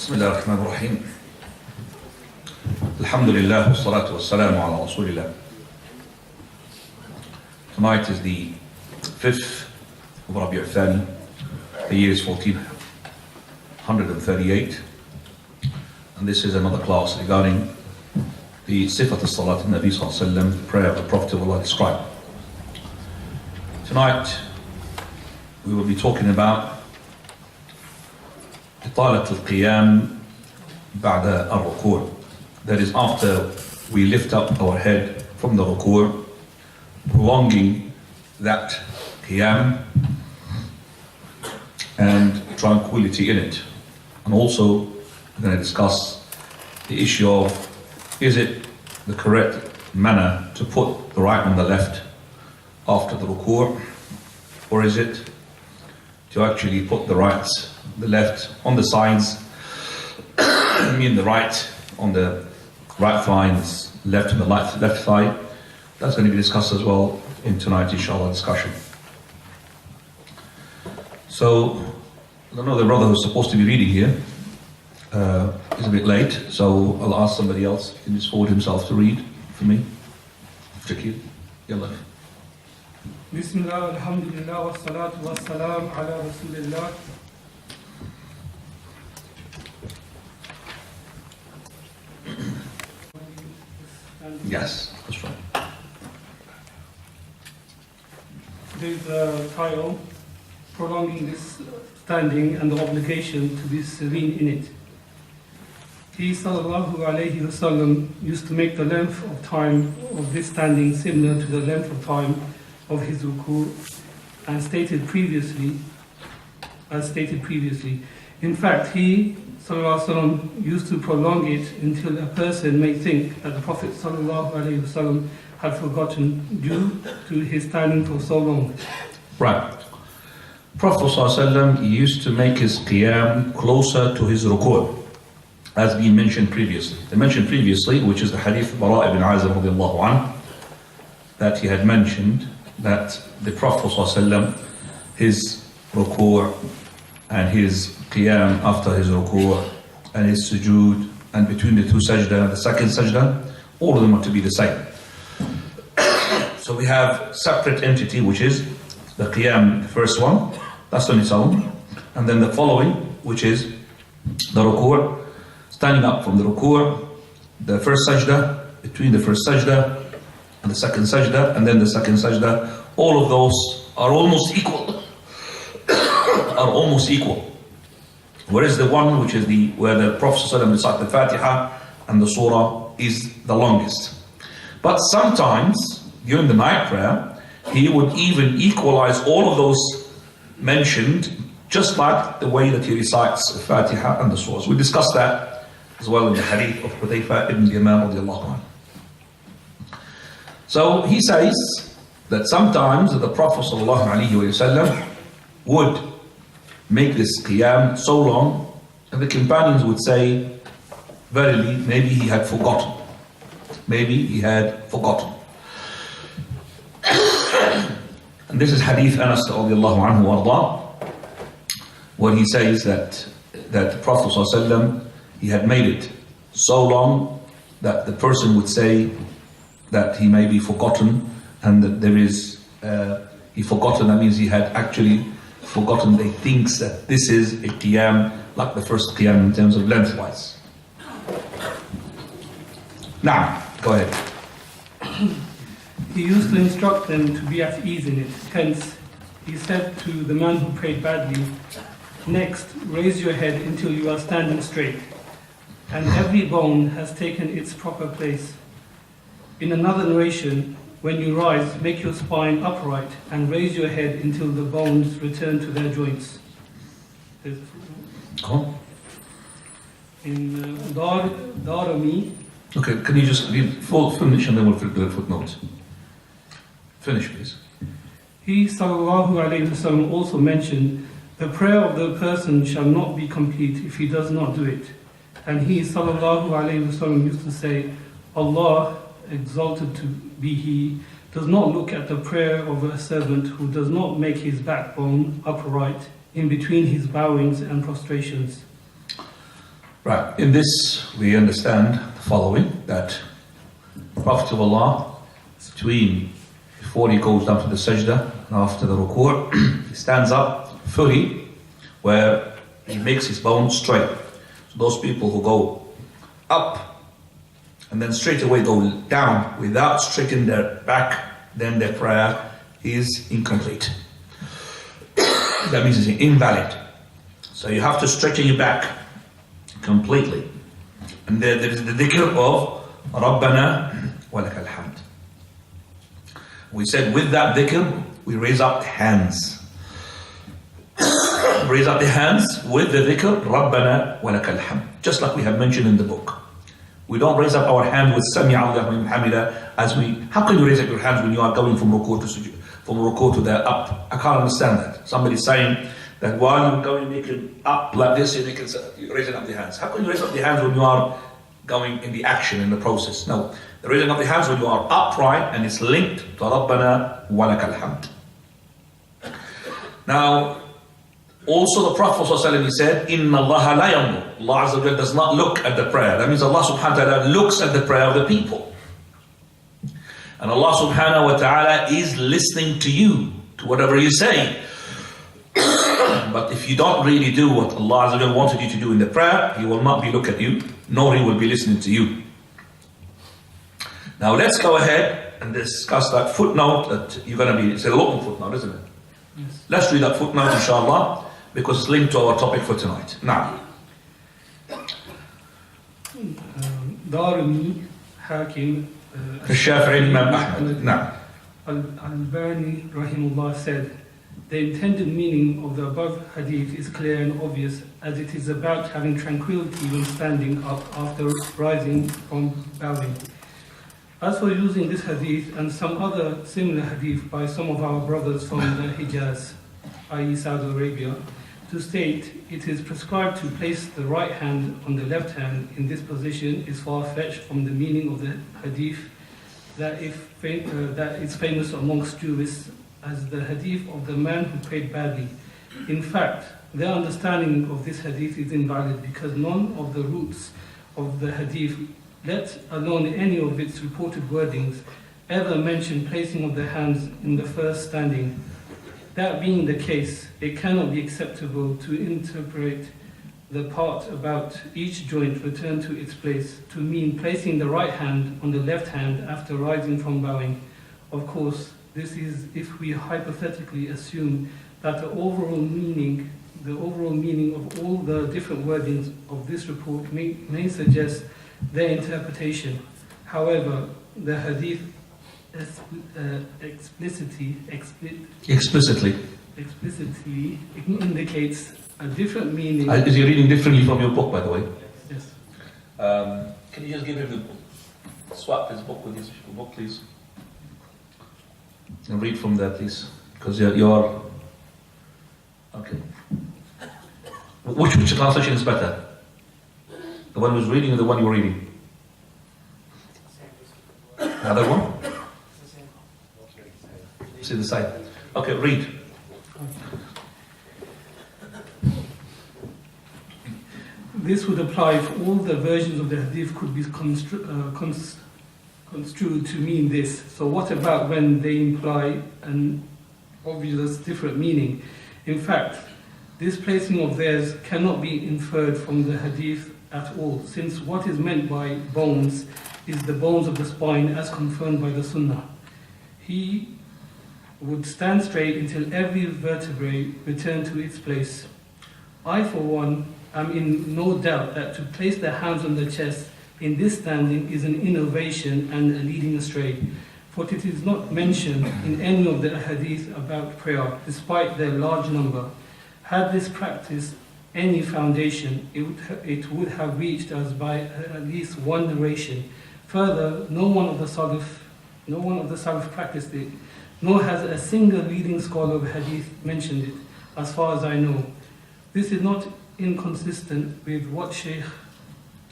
بسم الله الرحمن الرحيم الحمد لله والصلاة والسلام على رسول الله. Tonight is the 5th of Rabi' al-Thani. The year is 1438, and this is another class regarding the Sifat al-Salat al-Nabi sallallahu alayhi wa sallam, the prayer of the Prophet of Allah described. Tonight we will be talking about إطالة القيام بعد الركوع. That is, after we lift up our head from the ruku', prolonging that qiyam and tranquility in it. And also we're going to discuss the issue of, is it the correct manner to put the right and the left after the ruku', or is it to actually put the right, the left on the sides, I mean the right on the right thigh and left on the left thigh. That's going to be discussed as well in tonight's inshallah discussion. So, I don't know, the brother who's supposed to be reading here is a bit late, so I'll ask somebody else if he can just forward himself to read for me. Shakir, yallah. Bismillah, alhamdulillah, wa salatu wa salam ala rasulillah. Yes, that's right. There's a title, prolonging this standing and the obligation to be serene in it. He sallallahu alayhi wasallam used to make the length of time of this standing similar to the length of time of his ruku', as stated previously. In fact, he sallallahu alaihi wasallam used to prolong it until a person may think that the Prophet sallallahu alaihi wasallam had forgotten due to his standing for so long. Right. Prophet sallallahu alaihi wasallam used to make his qiyam closer to his ruku', as been mentioned previously. They mentioned previously, which is the hadith of Bara ibn Azib radiallahu anhu, that he had mentioned that the Prophet ﷺ, his ruku' and his qiyam after his ruku' and his sujood and between the two sajda, the second sajda, all of them are to be the same. So we have separate entity, which is the qiyam, the first one, that's on its own, and then the following, which is the ruku', standing up from the ruku', the first sajda, between the first sajda and the second sajda, and then the second sajda. All of those are almost equal. Whereas the one which is where the Prophet ﷺ recites the Fatiha and the surah is the longest. But sometimes during the night prayer, he would even equalize all of those mentioned, just like the way that he recites the Fatiha and the surahs. We discussed that as well in the hadith of Hudayfa ibn Imam radiallahu anhu. So he says that sometimes the Prophet ﷺ would make this qiyam so long, and the companions would say, verily, maybe he had forgotten. And this is hadith Anas radiallahu anhu warda, where he says that the Prophet ﷺ, he had made it so long that the person would say that he may be forgotten, and that there is, he forgotten, that means he had actually forgotten that he thinks that this is a qiyam like the first qiyam in terms of lengthwise. Now, go ahead. He used to instruct them to be at ease in it. Hence, he said to the man who prayed badly, next, raise your head until you are standing straight, and every bone has taken its proper place. In another narration, when you rise, make your spine upright and raise your head until the bones return to their joints. In Darami. Okay, can you just finish and then we'll do a footnote. Finish, please. He sallallahu alayhi wasallam also mentioned, the prayer of the person shall not be complete if he does not do it. And he sallallahu alayhi wasallam used to say, Allah, exalted to be He, does not look at the prayer of a servant who does not make his backbone upright in between his bowings and prostrations. Right, in this we understand the following, that the Prophet of Allah, before he goes down to the sajda and after the ruku', he stands up fully where he makes his bones straight. So those people who go up and then straight away go down without straightening their back, then their prayer is incomplete. That means it's invalid. So you have to straighten your back completely. And there is the dhikr of Rabbana wa lakal hamd. We said with that dhikr, we raise up the hands. Raise up the hands with the dhikr, Rabbana wa lakal hamd. Just like we have mentioned in the book. We don't raise up our hand with Sami'a Allahu liman hamida as we. How can you raise up your hands when you are going from ruku' to sujood, from ruku' to the up? I can't understand that. Somebody's saying that while you're going making up like this, you're raising up the hands. How can you raise up the hands when you are going in the action, in the process? No, the raising up the hands when you are upright and it's linked to Rabbana wa lakal hamd. Now, also the Prophet ﷺ, he said, Inna Allah la yanzur. Allah Azza wa Jalla does not look at the prayer. That means Allah subhanahu wa ta'ala looks at the prayer of the people. And Allah subhanahu wa ta'ala is listening to you, to whatever you say. But if you don't really do what Allah Azza wa Jalla wanted you to do in the prayer, He will not be looking at you, nor He will be listening to you. Now let's go ahead and discuss that footnote that you're going to be, it's a long footnote, isn't it? Yes. Let's read that footnote, inshallah, because it's linked to our topic for tonight. Now, Darimi, Hakim, الشافعي Imam Ahmad. Now, Al-Albani rahimullah said, the intended meaning of the above hadith is clear and obvious, as it is about having tranquility when standing up after rising from bowing. As for using this hadith and some other similar hadith by some of our brothers from the Hijaz, i.e. Saudi Arabia, to state it is prescribed to place the right hand on the left hand in this position is far-fetched from the meaning of the hadith that is famous amongst jurists as the hadith of the man who prayed badly. In fact, their understanding of this hadith is invalid because none of the roots of the hadith, let alone any of its reported wordings, ever mention placing of the hands in the first standing. That being the case, it cannot be acceptable to interpret the part about each joint returned to its place to mean placing the right hand on the left hand after rising from bowing. Of course, this is if we hypothetically assume that the overall meaning of all the different wordings of this report may suggest their interpretation. However, the hadith explicitly indicates a different meaning. is he reading differently from your book, by the way? Yes. Can you just give him the book? Swap his book with his book, please. And read from there, please. Because you're okay. Which translation is better? The one who's reading or the one you're reading? The other one? See the side. Okay, read. This would apply if all the versions of the hadith could be construed to mean this. So what about when they imply an obvious different meaning? In fact, this placing of theirs cannot be inferred from the hadith at all, since what is meant by bones is the bones of the spine as confirmed by the sunnah. He would stand straight until every vertebrae returned to its place. I, for one, am in no doubt that to place the hands on the chest in this standing is an innovation and a leading astray, for it is not mentioned in any of the hadith about prayer, despite their large number. Had this practice any foundation, it would have reached us by at least one narration. Further, no one of the Salaf practiced it, nor has a single leading scholar of hadith mentioned it, as far as I know. This is not inconsistent with what Sheikh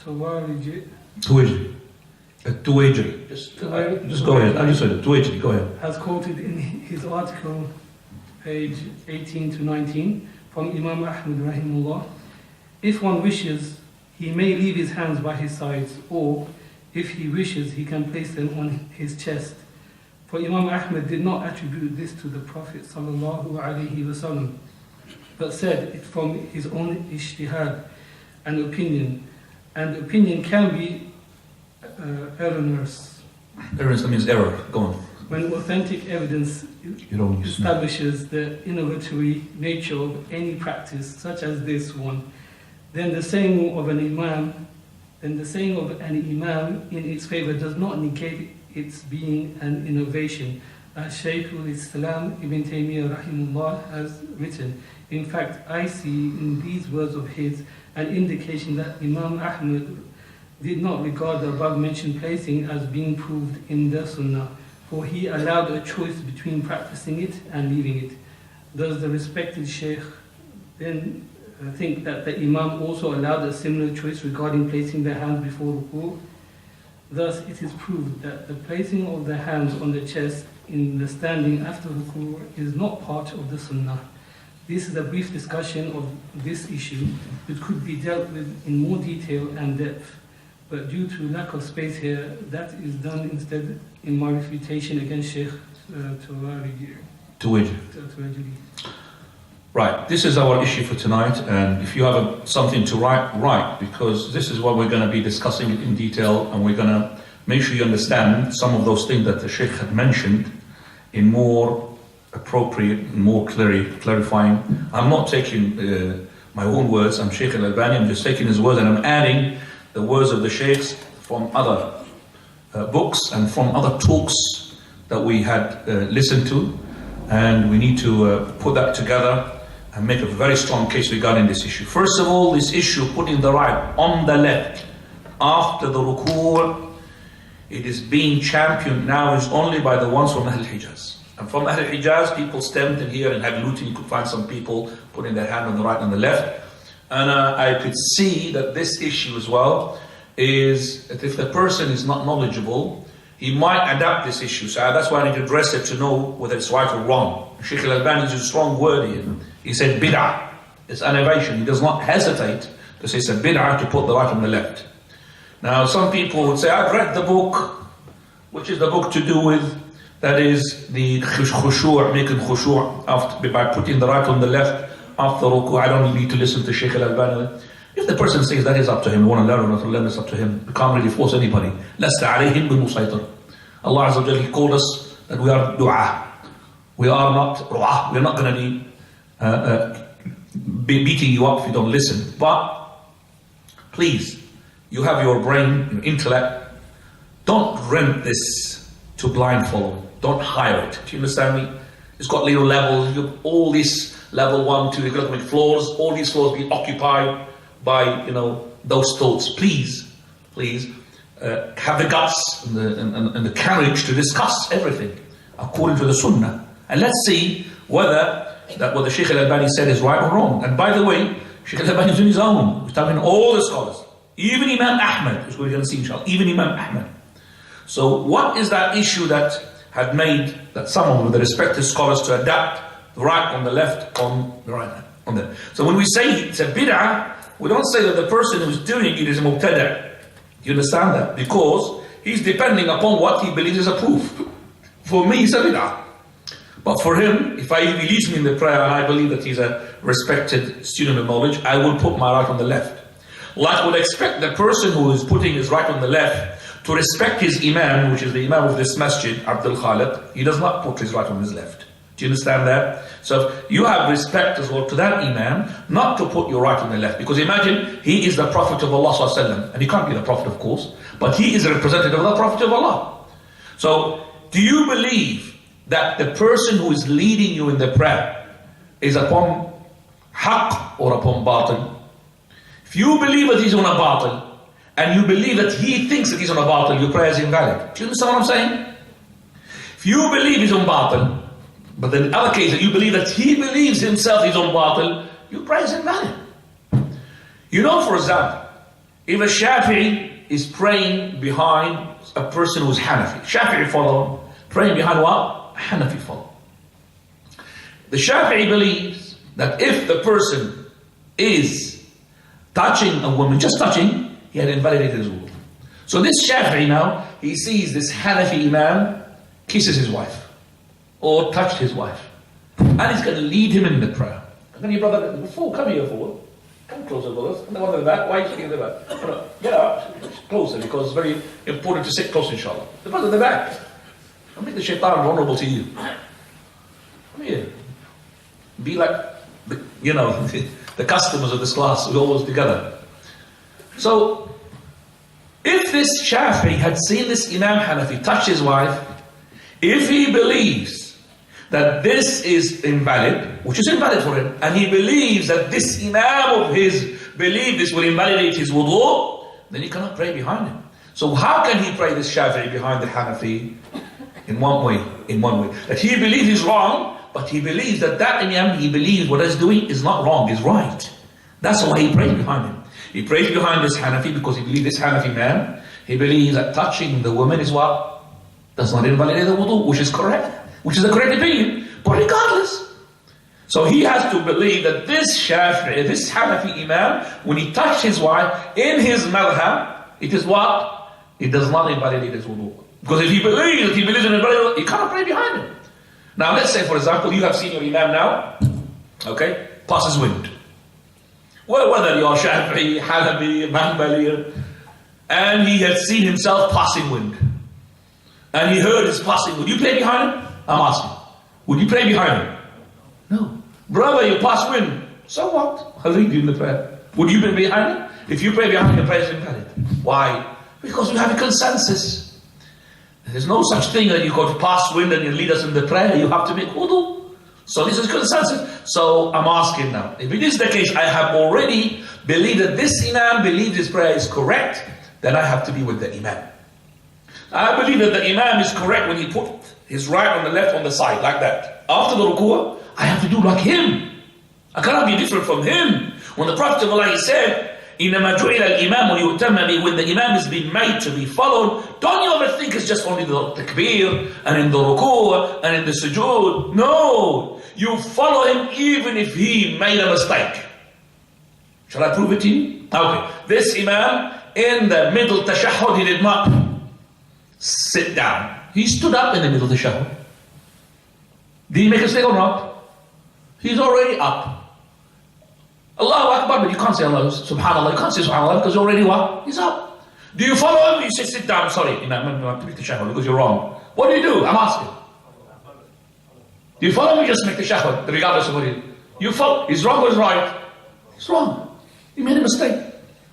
Tuwaijri Just go ahead. I just said it. Tuwaijri, go ahead. has quoted in his article, page 18 to 19, from Imam Ahmad rahimullah. If one wishes He may leave his hands by his sides, or, if he wishes, he can place them on his chest. For Imam Ahmad did not attribute this to the Prophet ﷺ, but said it from his own ijtihad and opinion. And opinion can be erroneous. Erroneous means error. Go on. When authentic evidence establishes the innovatory nature of any practice, such as this one, then the saying of an imam in its favor does not negate its being an innovation. As Shaykh al-Islam Ibn Taymiyyah rahimahullah has written, in fact, I see in these words of his an indication that Imam Ahmad did not regard the above mentioned placing as being proved in the Sunnah, for he allowed a choice between practicing it and leaving it. Does the respected Shaykh then think that the Imam also allowed a similar choice regarding placing the hands before ruku? Thus, it is proved that the placing of the hands on the chest in the standing after ruku is not part of the Sunnah. This is a brief discussion of this issue, which could be dealt with in more detail and depth, but due to lack of space here, that is done instead in my refutation against Sheikh Tuwajiri. Right, this is our issue for tonight, and if you have something to write, because this is what we're going to be discussing in detail, and we're going to make sure you understand some of those things that the Sheikh had mentioned in more appropriate and more clarifying. I'm not taking my own words, I'm Sheikh Al-Albani, I'm just taking his words and I'm adding the words of the Sheikhs from other books and from other talks that we had listened to, and we need to put that together and make a very strong case regarding this issue. First of all, this issue putting the right on the left after the ruku', it is being championed now is only by the ones from Ahl Hijaz. And from Ahl Hijaz, people stamped in here and had looting. You could find some people putting their hand on the right and the left. And I could see that this issue as well is that if the person is not knowledgeable, he might adapt this issue. So that's why I need to address it to know whether it's right or wrong. Shaykh Al-Albani uses a strong word here. He said bid'ah. It's innovation. He does not hesitate to say it's a bid'ah to put the right on the left. Now some people would say, I've read the book, which is the book to do with, that is the khushu', making khushu' by putting the right on the left after ruku'. I don't need to listen to Shaykh Al-Albani. If the person says that is up to him, you want to learn or not to learn, it's up to him. You can't really force anybody. لَسْتَ عَلَيْهِمْ بِمُسَيْطِرٍ. Allah Azza wa Jalla, He called us that we are du'a. We are not ru'ah. We're not going to be beating you up if you don't listen. But please, you have your brain, your intellect. Don't rent this to blind follow. Don't hire it. Do you understand me? It's got little levels. You have all this level 1, 2. You've got to make floors. All these floors being occupied by those thoughts. Please have the guts and the courage to discuss everything according to the Sunnah. And let's see whether that what the Shaykh Al-Albani said is right or wrong. And by the way, Shaykh Al-Albani is on his own. He's talking all the scholars. Even Imam Ahmad, which we're going to see inshallah. Even Imam Ahmad. So what is that issue that had made that someone with the respected scholars to adapt the right on the left on the right on the. So when we say it's a bid'ah, we don't say that the person who's doing it is a mubtada'. You understand that? Because he's depending upon what he believes is a proof. For me, it's a bid'ah. But for him, if he leads me in the prayer and I believe that he's a respected student of knowledge, I will put my right on the left. Like I would expect the person who is putting his right on the left to respect his imam, which is the imam of this masjid, Abdul Khalid. He does not put his right on his left. Do you understand that? So you have respect as well to that imam, not to put your right on the left. Because imagine, he is the Prophet of Allah ﷺ, and he can't be the Prophet of course, but he is a representative of the Prophet of Allah. So, do you believe that the person who is leading you in the prayer is upon haqq or upon batil? If you believe that he's on a batil, and you believe that he thinks that he's on a batil, your prayer is invalid. Do you understand what I'm saying? If you believe he's on batil, but in the other case that you believe that he believes himself he's on batil, your prayer is invalid. You know, for example, if a Shafi'i is praying behind a person who's Hanafi, Shafi'i follow, praying behind what? Hanafi follow. The Shafi'i believes that if the person is touching a woman, just touching, he had invalidated his wudu. So this Shafi'i now, he sees this Hanafi Imam kisses his wife or touched his wife, and he's going to lead him in the prayer. And then your brother, before, come here forward, come closer with us, and the one in the back, why are you sitting in the back? No, get up, closer, because it's very important to sit close, inshallah. The brother in the back, don't make the shaitan vulnerable to you. Come here. Be like, the customers of this class, we're always together. So, if this Shafi'i had seen this Imam Hanafi touch his wife, if he believes that this is invalid, which is invalid for him, and he believes that this Imam of his believe this will invalidate his wudu, then he cannot pray behind him. So how can he pray this Shafi'i behind the Hanafi? In one way. That he believes he's wrong, but he believes that Imam, he believes what he's doing is not wrong, is right. That's why he prays behind him. He prays behind this Hanafi because he believes this Hanafi man, he believes that touching the woman is what? Does not invalidate the wudu, which is correct, which is the correct opinion, but regardless. So he has to believe that this Shafi'i, this Hanafi Imam, when he touched his wife in his madhab, it is what? It does not invalidate his wudu. Because if he believes in it, he cannot pray behind him. Now let's say, for example, you have seen your Imam now, okay, passes wind. Well, whether you're Shafi'i, Hanafi, Hanbali, and he had seen himself passing wind, and he heard his passing, would you pray behind him? I'm asking. Would you pray behind him? No. Brother, you pass wind. So what? I'll lead you in the prayer. Would you pray behind him? If you pray behind him, your prayer is invalid. Why? Because we have a consensus. There's no such thing that you go to pass wind and you lead us in the prayer. You have to make wudu. So this is consensus. So I'm asking now, if it is the case, I have already believed that this Imam believes his prayer is correct, then I have to be with the Imam. I believe that the Imam is correct when he put his right on the left on the side, like that. After the ruku', I have to do like him. I cannot be different from him. When the Prophet of Allah said, إِنَّمَا جُعِلَ الْإِمَامُ لِيُؤْتَمَّ بِهِ, when the Imam is being made to be followed, don't you ever think it's just only the takbir, and in the ruku', and in the sujood. No! You follow him even if he made a mistake. Shall I prove it to you? Okay. This Imam, in the middle tashahhud, he did not sit down. He stood up in the middle of the tashahhud. Did he make a mistake or not? He's already up. Allahu Akbar, but you can't say Allah, Subhanallah, you can't say Subhanallah because you're already what? He's up. Do you follow him? You say, sit down, sorry, Imam, I'm make the tashahhud because you're wrong. What do? I'm asking. Do you follow me? Just make the tashahhud, regardless of what you follow. He's wrong or he's right? He's wrong. He made a mistake.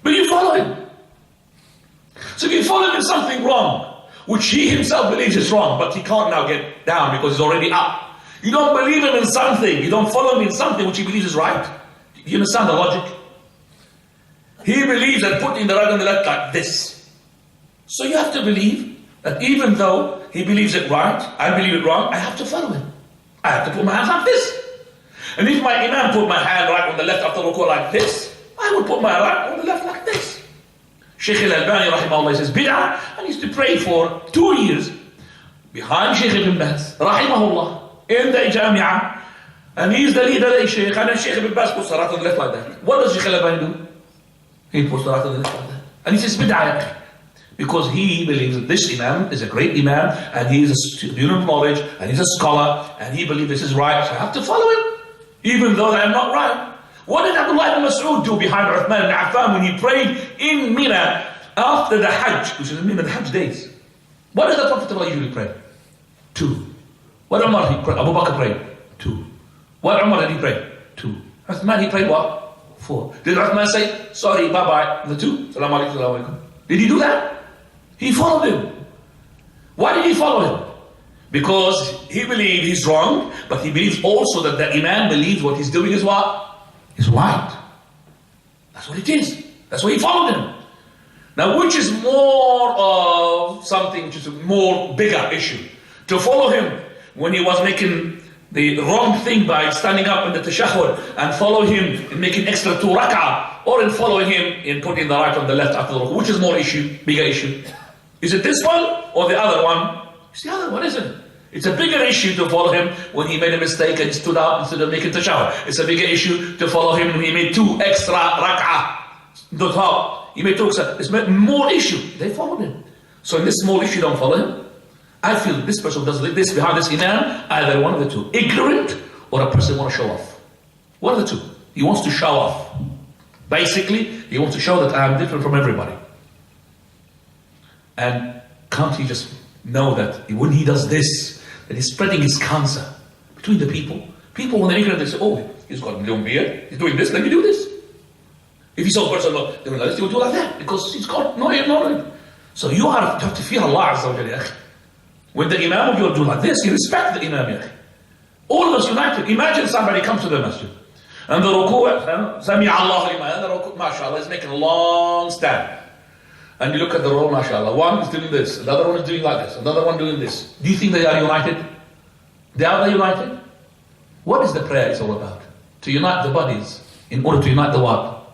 But you follow him. So if you follow him in something wrong, which he himself believes is wrong, but he can't now get down because he's already up. You don't believe him in something, you don't follow him in something which he believes is right. Do you understand the logic? He believes that putting the right on the left like this. So you have to believe that even though he believes it right, I believe it wrong, I have to follow him. I have to put my hands like this. And if my Imam put my hand right on the left after ruku' like this, I would put my right on the left like this. Shaykh al-Albani rahimahullah says, bid'ah, I used to pray for 2 years behind Shaykh ibn Baz rahimahullah in the Jami'ah, and he's the leader of the Shaykh, and Shaykh ibn Baz puts salat on the left like that. What does Shaykh al-Albani do? He puts salat on the left like that. And he says bid'ah, because he believes that this Imam is a great Imam, and he is a student of knowledge, and he's a scholar, and he believes this is right, so I have to follow him, even though I am not right. What did Abdullah ibn Mas'ud do behind Uthman ibn Affan when he prayed in Mina after the Hajj, which is in Mina, the Hajj days? What did the Prophet of Allah usually pray? 2. What Umar he prayed? Abu Bakr prayed? 2. What Umar did he pray? 2. Uthman he prayed what? 4. Did Uthman say, sorry, bye-bye, the 2? Salaam alaikum, salaam alaikum. Did he do that? He followed him. Why did he follow him? Because he believed he's wrong, but he believes also that the Imam believes what he's doing is what? Is right. That's what it is. That's why he followed him. Now, which is more of something which is a more bigger issue? To follow him when he was making the wrong thing by standing up in the tashahhud, and follow him in making extra 2 rak'ah, or in following him in putting the right on the left after the ruku'? Which is more bigger issue? Is it this one or the other one? It's the other one, isn't it? It's a bigger issue to follow him when he made a mistake and stood up instead of making tashahhud. It's a bigger issue to follow him when he made 2 extra rak'ah. Not how. He may talk, it's more issue. They followed him. So in this small issue, don't follow him. I feel this person does this behind this Imam, either one of the two. Ignorant or a person want to show off. One of the two. He wants to show off. Basically, he wants to show that I am different from everybody. And can't he just know that when he does this, that he's spreading his cancer between the people? People, when they're ignorant, they say, oh, he's got a long beard, he's doing this, let me do this. If he saw a person doing like this, he will do like that, because he's got no knowledge. So you have to fear Allah Azza wa Jalla. When the Imam of you do like this, you respect the Imam. All of us united. Imagine somebody comes to the masjid, and the ruku', Sami Allah liman, and the ruku', mashallah, is making a long stand. And you look at the row, mashallah, one is doing this, another one is doing like this, another one doing this. Do you think they are united? Are they united? What is the prayer is all about? To unite the bodies in order to unite the what?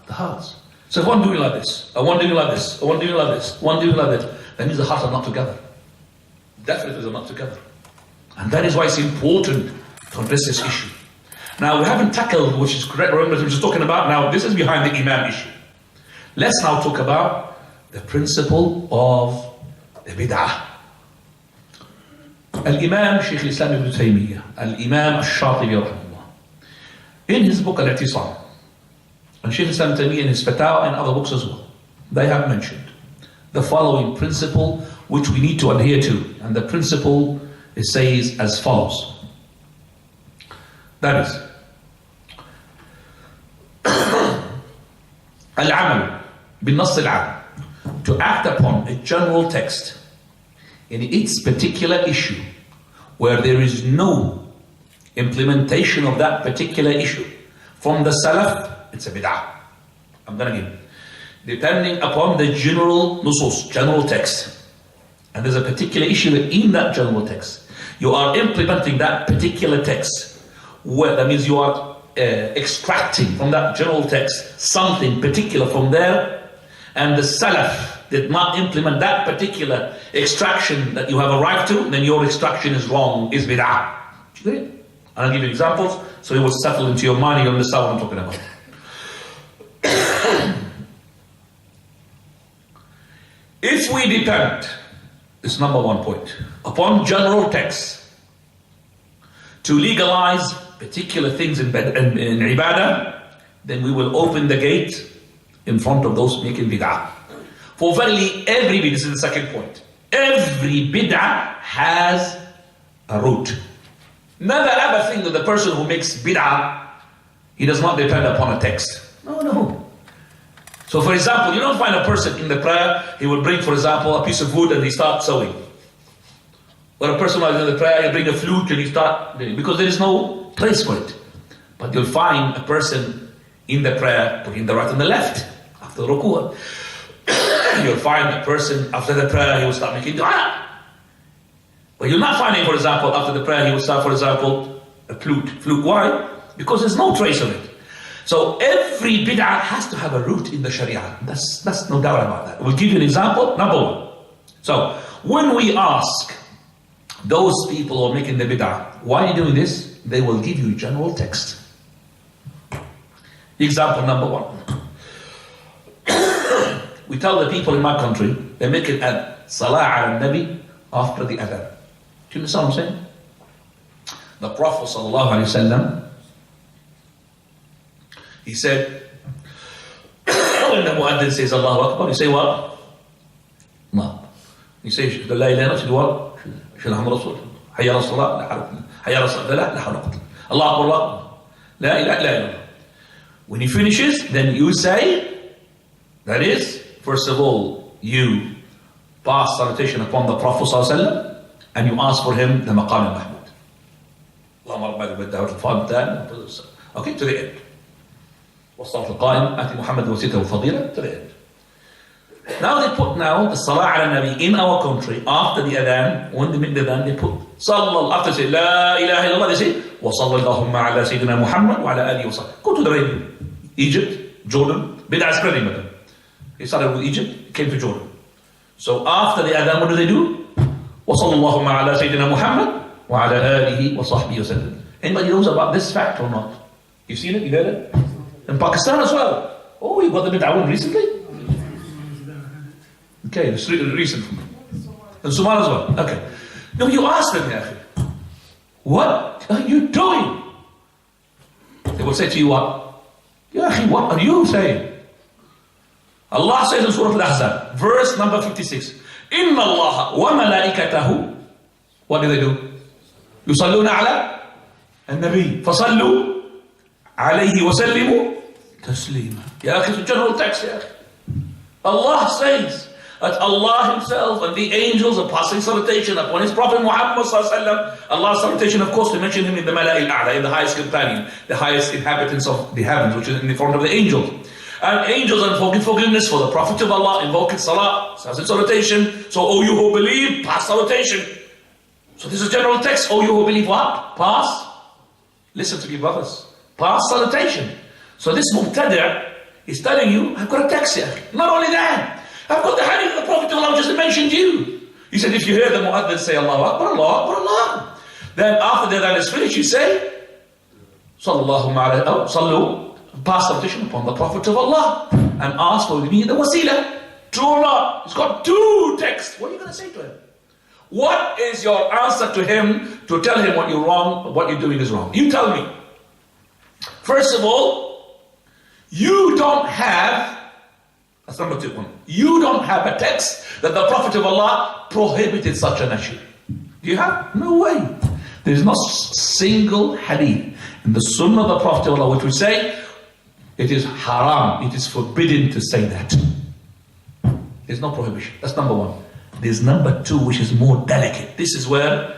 The hearts. So if one doing like this, and one doing like this, and one doing like this, one doing like this, that means the hearts are not together. Definitely they're not together. And that is why it's important to address this issue. Now we haven't tackled, which is correct, remember we're just talking about now, this is behind the Imam issue. Let's now talk about the principle of the bid'ah. Al-Imam Shaykh al-Islam ibn Taymiyyah, Al-Imam al-Shatibi rahimahullah, in his book Al-I'tisam, and Shaykh al-Islam ibn Taymiyyah in his Fatawa and other books as well, they have mentioned the following principle which we need to adhere to. And the principle, it says as follows. That is, Al-Amal bin-Nass al-Am, to act upon a general text in its particular issue where there is no implementation of that particular issue from the Salaf, it's a bid'ah. I'm going to give, depending upon the general nusus, general text, and there's a particular issue in that general text, you are implementing that particular text, where that means you are extracting from that general text something particular from there, and the Salaf did not implement that particular extraction that you have a right to, then your extraction is wrong, is bid'ah. And I'll give you examples so it will settle into your mind, you understand what I'm talking about. If we depend, it's number one point, upon general texts to legalize particular things in ibadah, then we will open the gate in front of those making bid'ah. For verily every bid'ah, this is the second point, every bid'ah has a root. Never ever think that the person who makes bid'ah, he does not depend upon a text. No. So for example, you don't find a person in the prayer, he will bring, for example, a piece of wood and he starts sewing. Or a person who is in the prayer, he'll bring a flute and he starts, because there is no place for it. But you'll find a person in the prayer putting the right and the left after the ruku'ah. You'll find a person after the prayer, he will start making dua. But you're not finding, for example, after the prayer, he will start, for example, a flute. Flute, why? Because there's no trace of it. So every bid'ah has to have a root in the Sharia. That's no doubt about that. We'll give you an example. Number one. So when we ask those people who are making the bid'ah, why are you doing this? They will give you general text. Example number one. We tell the people in my country, they make it at Salah al-Nabi after the adhan. Do you understand what I'm saying? The Prophet sallallahu alaihi wasallam, he said, when the muaddin says Allahu Akbar, you say what? No. You say, La ilaha illallah, you what? Shalom Rasul. Hayya ala salat, hayya ala salat, la hawla quwwata. Allahu Akbar, la ilaha illallah. When he finishes, then you say, that is, first of all, you pass salutation upon the Prophet sallallahu alaihi wasallam, and you ask for him the maqam al-mahmud. Allahumma rabbana bid-da'wat al-fadl. Okay, to the end. والصلاة القائم آتي محمد وسيلته وفضيلة to the end. Now they put the Salah ala Nabi in our country after the adhan. When they make the adhan, they put Sallallahu, after they say La ilaha illallah, they say wa sallallahu ala Sayyidina Muhammad wa ala alihi wa sallam. Go to the radio, Egypt, Jordan, bid'ah spreading with them. He started with Egypt, came to Jordan. So after the adhan, what do? Wa sallallahu ala Sayyidina Muhammad wa ala alihi wa sahbihi wa sallam. Anybody knows about this fact or not? You've seen it? You heard it? In Pakistan as well. Oh, you got the bid'ah one recently? Okay, it's recent. And Somal as well. Okay. No, you ask them, ya akhi, what are you doing? They will say to you what? Ya akhi, what are you saying? Allah says in Surah Al-Ahzab, verse number 56, Inna Allah wa malaikatahu, what do they do? Yusalluna ala al-Nabi, fasallu alayhi wa sallimu taslima. Ya akhi, it's a general text, ya akhi. Allah says that Allah Himself and the angels are passing salutation upon His Prophet Muhammad sallallahu alaihi wasallam. Allah's salutation, of course, to mention Him in the Mala'il A'la, in the highest companion, the highest inhabitants of the heavens, which is in the front of the angels. And angels are invoking forgiveness for the Prophet of Allah, invoking salah, salutation. So, oh, you who believe, pass salutation. So this is general text. Oh, you who believe what? Pass. Listen to me, brothers. Pass salutation. So this Mubtada' is telling you, I've got a text here. Not only that, I've got the hadith of the Prophet of Allah just mentioned you. He said, if you hear the mu'adhin say Allahu Akbar, Allahu Akbar, Allah. Then after the adhan is finished, you say, Sallallahu alayhi wa sallam, pass salutation upon the Prophet of Allah and ask for me the wasila. True or not? He's got two texts. What are you going to say to him? What is your answer to him to tell him what you're wrong, what you're doing is wrong? You tell me. First of all, you don't have, that's number 2. You don't have a text that the Prophet of Allah prohibited such an issue. Do you have? No way. There is not a single hadith in the Sunnah of the Prophet of Allah which would say it is haram, it is forbidden to say that. There's no prohibition. That's number 1. There's number 2, which is more delicate. This is where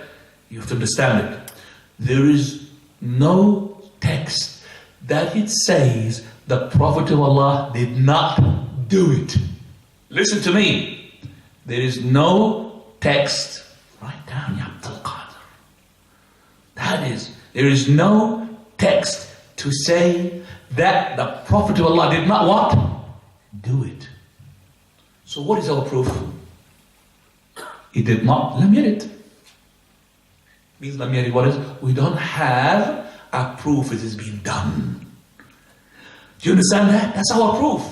you have to understand it. There is no text that it says the Prophet of Allah did not do it. Listen to me. There is no text. Write down, Ya Abdul Qadir. That is, there is no text to say that the Prophet of Allah did not what? Do it. So what is our proof? He did not. Lam yarid. Means lam yarid. What is? We don't have a proof it is being done. Do you understand that? That's our proof.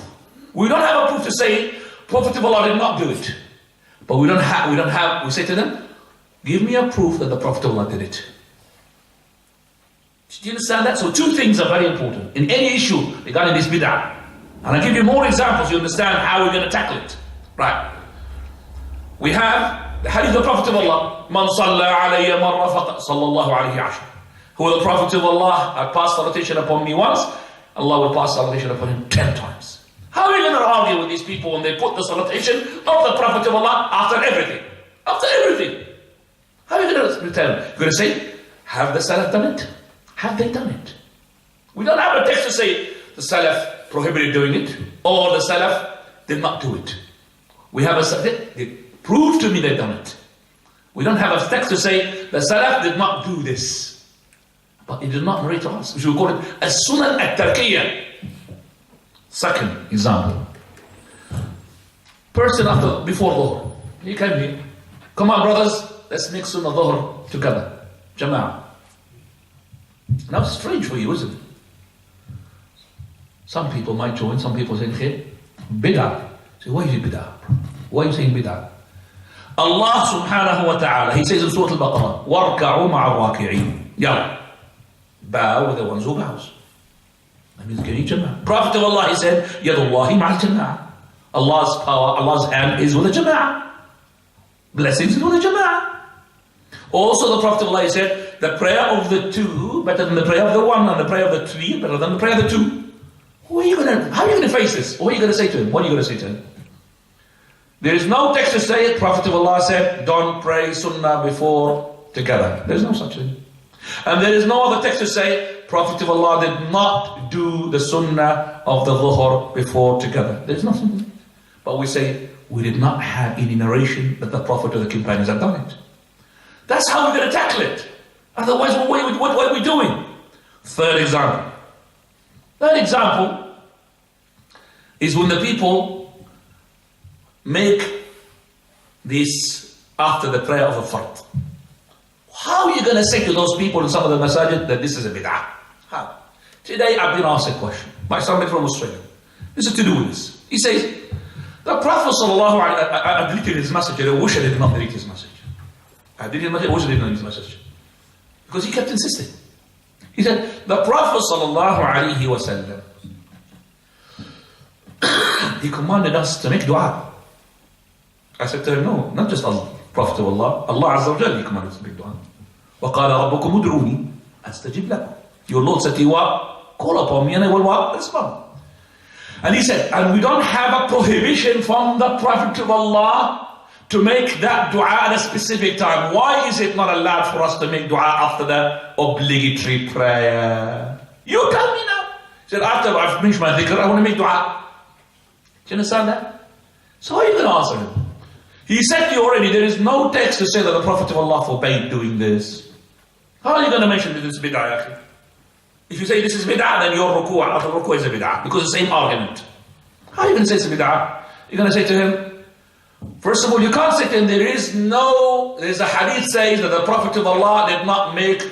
We don't have a proof to say Prophet of Allah did not do it. But we say to them, give me a proof that the Prophet of Allah did it. Do you understand that? So 2 things are very important in any issue regarding this bid'ah. And I'll give you more examples, you understand how we're going to tackle it. Right. We have the hadith of the Prophet of Allah, Man salla alayya marra faqat sallallahu alayhi ashar. Who the Prophet of Allah had passed salutation upon me once, Allah will pass salutation upon him 10 times. How are you going to argue with these people when they put the salutation of the Prophet of Allah after everything? After everything. How are you going to tell them? You're going to say, have the Salaf done it? Have they done it? We don't have a text to say the Salaf prohibited doing it or the Salaf did not do it. We have they prove to me they've done it. We don't have a text to say the Salaf did not do this. But it did not narrate to us. We should call it as-sunan at-tarkiyah. Second example. Person before Dhuhr. He came here. Come on brothers, let's make Sunnah Dhuhr together. Jama'ah. Now it's strange for you, isn't it? Some people might join, some people say, hey, bid'ah. Say, why is it bid'ah? Why are you saying bid'ah? Allah subhanahu wa ta'ala, He says in Surah Al-Baqarah, وَارْكَعُوا مَعَ الرَّاكِعِينَ. Yalla. Bow with the ones who bows. That means getting jama'ah. Prophet of Allah, he said, Yadullahi ma'al jama'ah. Allah's power, Allah's hand is with the jama'ah. Blessings is with the jama'ah. Also the Prophet of Allah, he said, the prayer of the 2 better than the prayer of the 1, and the prayer of the 3 better than the prayer of the 2. How are you going to face this? What are you going to say to him? What are you going to say to him? There is no text to say it. Prophet of Allah said, don't pray sunnah before together. There is no such thing. And there is no other text to say, Prophet of Allah did not do the sunnah of the dhuhr before together. There is nothing. But we say, we did not have any narration that the Prophet or the companions had done it. That's how we're going to tackle it. Otherwise, what are we doing? Third example. Third example is when the people make this after the prayer of a fard. How are you going to say to those people in some of the masajid that this is a bid'ah? How? Today I've been asked a question by somebody from Australia. This is to do with this. He says, the Prophet sallallahu alaihi wasallam, I deleted his message, and I wish I did not delete his message. I deleted his message, I wish I did not delete his message. Because he kept insisting. He said, the Prophet sallallahu alaihi wasallam, he commanded us to make dua. I said to him, no, not just Allah, Prophet of Allah, Allah Azza wa Jalla, he commanded us to make dua. وَقَالَ رَبُّكُمُ ادْعُونِي أَسْتَجِبْ لَكُمْ. Your Lord said to you, what? Call upon me and I will what? Respond. And he said, and we don't have a prohibition from the Prophet of Allah to make that dua at a specific time. Why is it not allowed for us to make dua after the obligatory prayer? You tell me now. He said, after I've finished my dhikr, I want to make dua. Do you understand that? So how are you going to answer him? He said to you already, there is no text to say that the Prophet of Allah forbade doing this. How are you going to mention that it's bid'ah? If you say this is bid'ah, then your ruku' after ruku' is a bid'ah, because the same argument. How are you going to say it's a bid'ah? You're going to say to him, first of all, you can't say to him, there's a hadith says that the Prophet of Allah did not make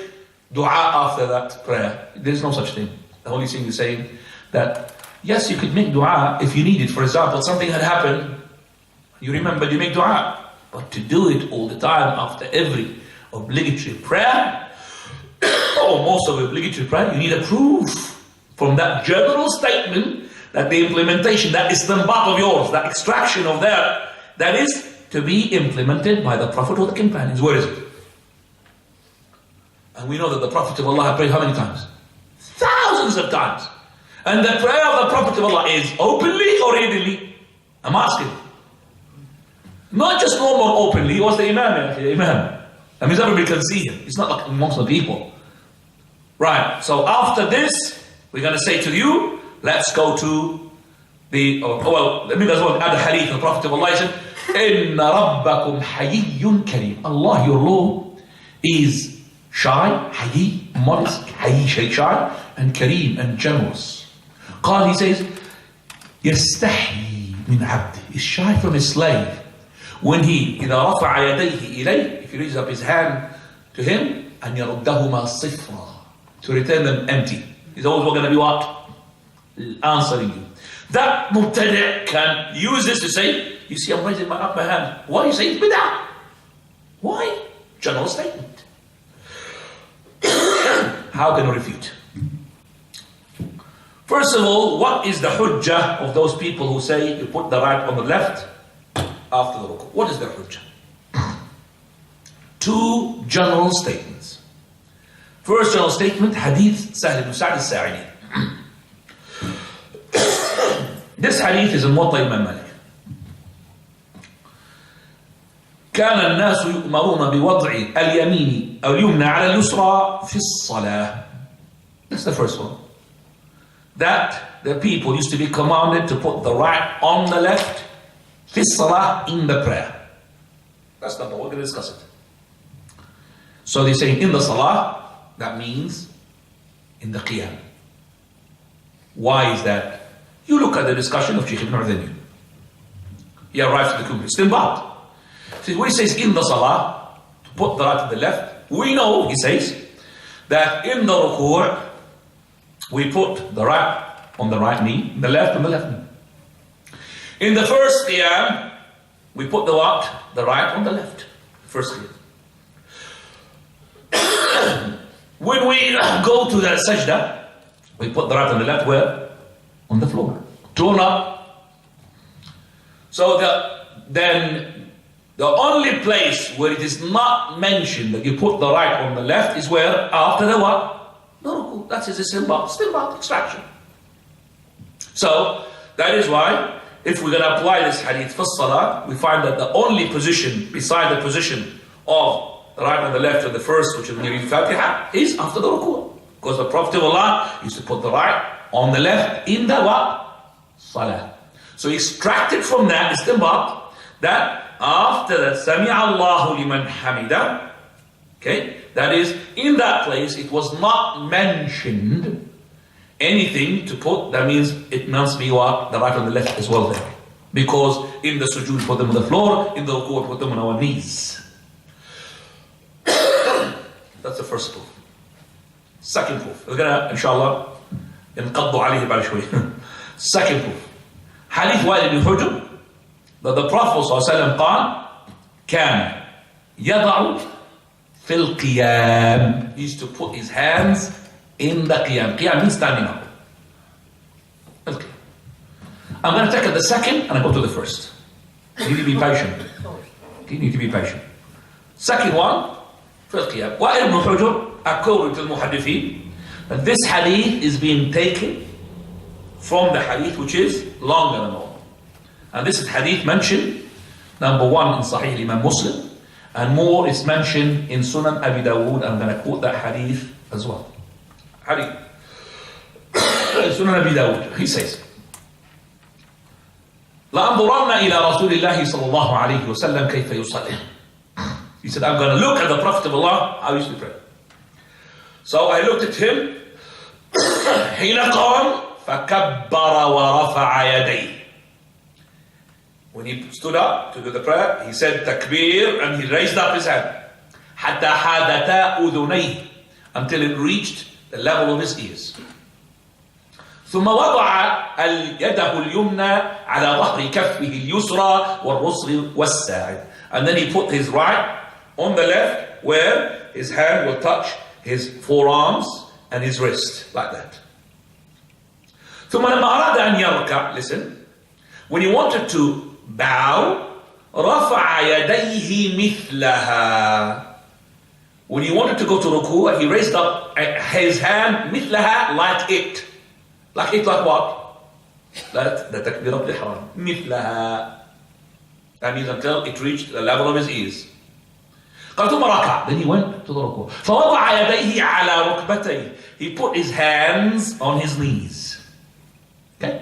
dua after that prayer. There's no such thing. The Holy Thing is saying that, yes, you could make dua if you need it. For example, something had happened, you remembered, you make dua. But to do it all the time after every obligatory prayer, or most of the obligatory prayer, you need a proof from that general statement that the implementation, that istinbat of yours, that extraction of that is to be implemented by the Prophet or the companions. Where is it? And we know that the Prophet of Allah had prayed how many times? Thousands of times. And the prayer of the Prophet of Allah is openly or hiddenly? I'm asking. Not just normal openly. He was the Imam. Imam. I mean, everybody can see him. It's not like amongst the people. Right. So after this, we're going to say to you, let's go to the, let me as well add a hadith. The Prophet of Allah said, إِنَّ رَبَّكُمْ حَيِيٌّ كَرِيمٌ. Allah, your Lord, is shy, hayi, modest, hayi, shy, and kareem, and generous. قال, he says, يَسْتَحْيِي مِنْ عَبْدِهِ, is shy from his slave. When he, إِذَا رَفَعَ يَدَيْهِ إِلَيْهِ, if he raises up his hand to him, أَنْ يَرُدَّهُمَا صِفْرًا, to return them empty. He's always going to be what? Answering you. That mubtadi' can use this to say, you see, I'm raising my upper hand. Why you say it's bid'ah? Why? General statement. How can we refute? First of all, what is the hujjah of those people who say you put the right on the left after the ruku? What is their hujjah? Two general statements. First general statement, Hadith Sahl ibn Sa'd al-Sa'idi. This hadith is in Muwatta Imam Malik. كان الناس يؤمرون بوضع اليمين أو اليمنى على اليسرى في الصلاة. That's the first one. That the people used to be commanded to put the right on the left في الصلاة, in the prayer. That's number one. We're going to discuss it. So they're saying in the salah, that means in the qiyam. Why is that? You look at the discussion of Shaykh Ibn Uthaymin. He arrives at the conclusion. Istinbat. When he says in the salah, to put the right to the left, we know, he says, that in the ruku' we put the right on the right knee, the left on the left knee. In the first qiyam, we put the what? The right on the left. First qiyam. When we go to the sajda, we put the right on the left where? On the floor. Turn up. So then the only place where it is not mentioned that you put the right on the left is where? After the what? The ruku. That is a istinbat, extraction. So that is why if we're going to apply this hadith for salah, we find that the only position beside the position of the right and the left of the first, which is near Fatiha, is after the ruku. Because the Prophet of Allah used to put the right on the left in the what? Salah. So extracted from that istinbat that after that Sami Allahu liman hamida, okay, that is in that place it was not mentioned anything to put, that means it must be what? The right and the left as well there. Because in the sujood put them on the floor, in the ruku put them on our knees. That's the first proof. Second proof. We're gonna, inshallah, نقضوا عليه بعد شوي. Second proof. Hadith Wa'il ibn Hujr, that the Prophet ﷺ قال كان يضع في القيام. He used to put his hands in the qiyam. Qiyam means standing up. Okay. I'm going to take the second and I go to the first. You need to be patient. You need to be patient. Second one, في القيام. Wa'il ibn Hujr, according to the muhaddithin, that this hadith is being taken from the hadith which is longer than all. And this is hadith mentioned, number one in Sahih Imam Muslim, and more is mentioned in Sunan Abi Dawood. I'm going to quote that hadith as well. Hadith. Sunan Abi Dawood, he says, لأنظرن إلى رسول الله صلى الله عليه وسلم كيف يصلي. He said, I'm going to look at the Prophet of Allah, how he used to pray. So I looked at him, حين قام فكبر ورفع يديه. When he stood up to do the prayer, he said takbir and he raised up his hand. حتى حادتا أذنيه, until it reached the level of his ears. ثم وضع يده اليمنى على ظهر كفه اليسرى والرسغ والساعد. And then he put his right on the left where his hand will touch his forearms and his wrist, like that. ثم لما أراد أن يركع, listen, when he wanted to bow, رفع يديه مثلها. When he wanted to go to ruku', he raised up his hand مثلها, like it. Like it, like what? Like the takbirat al-ihram. مثلها. That means until it reached the level of his ears. قال ثم ركع. Then he went to the ruku'. فوضع يديه على ركبتيه. He put his hands on his knees. Okay?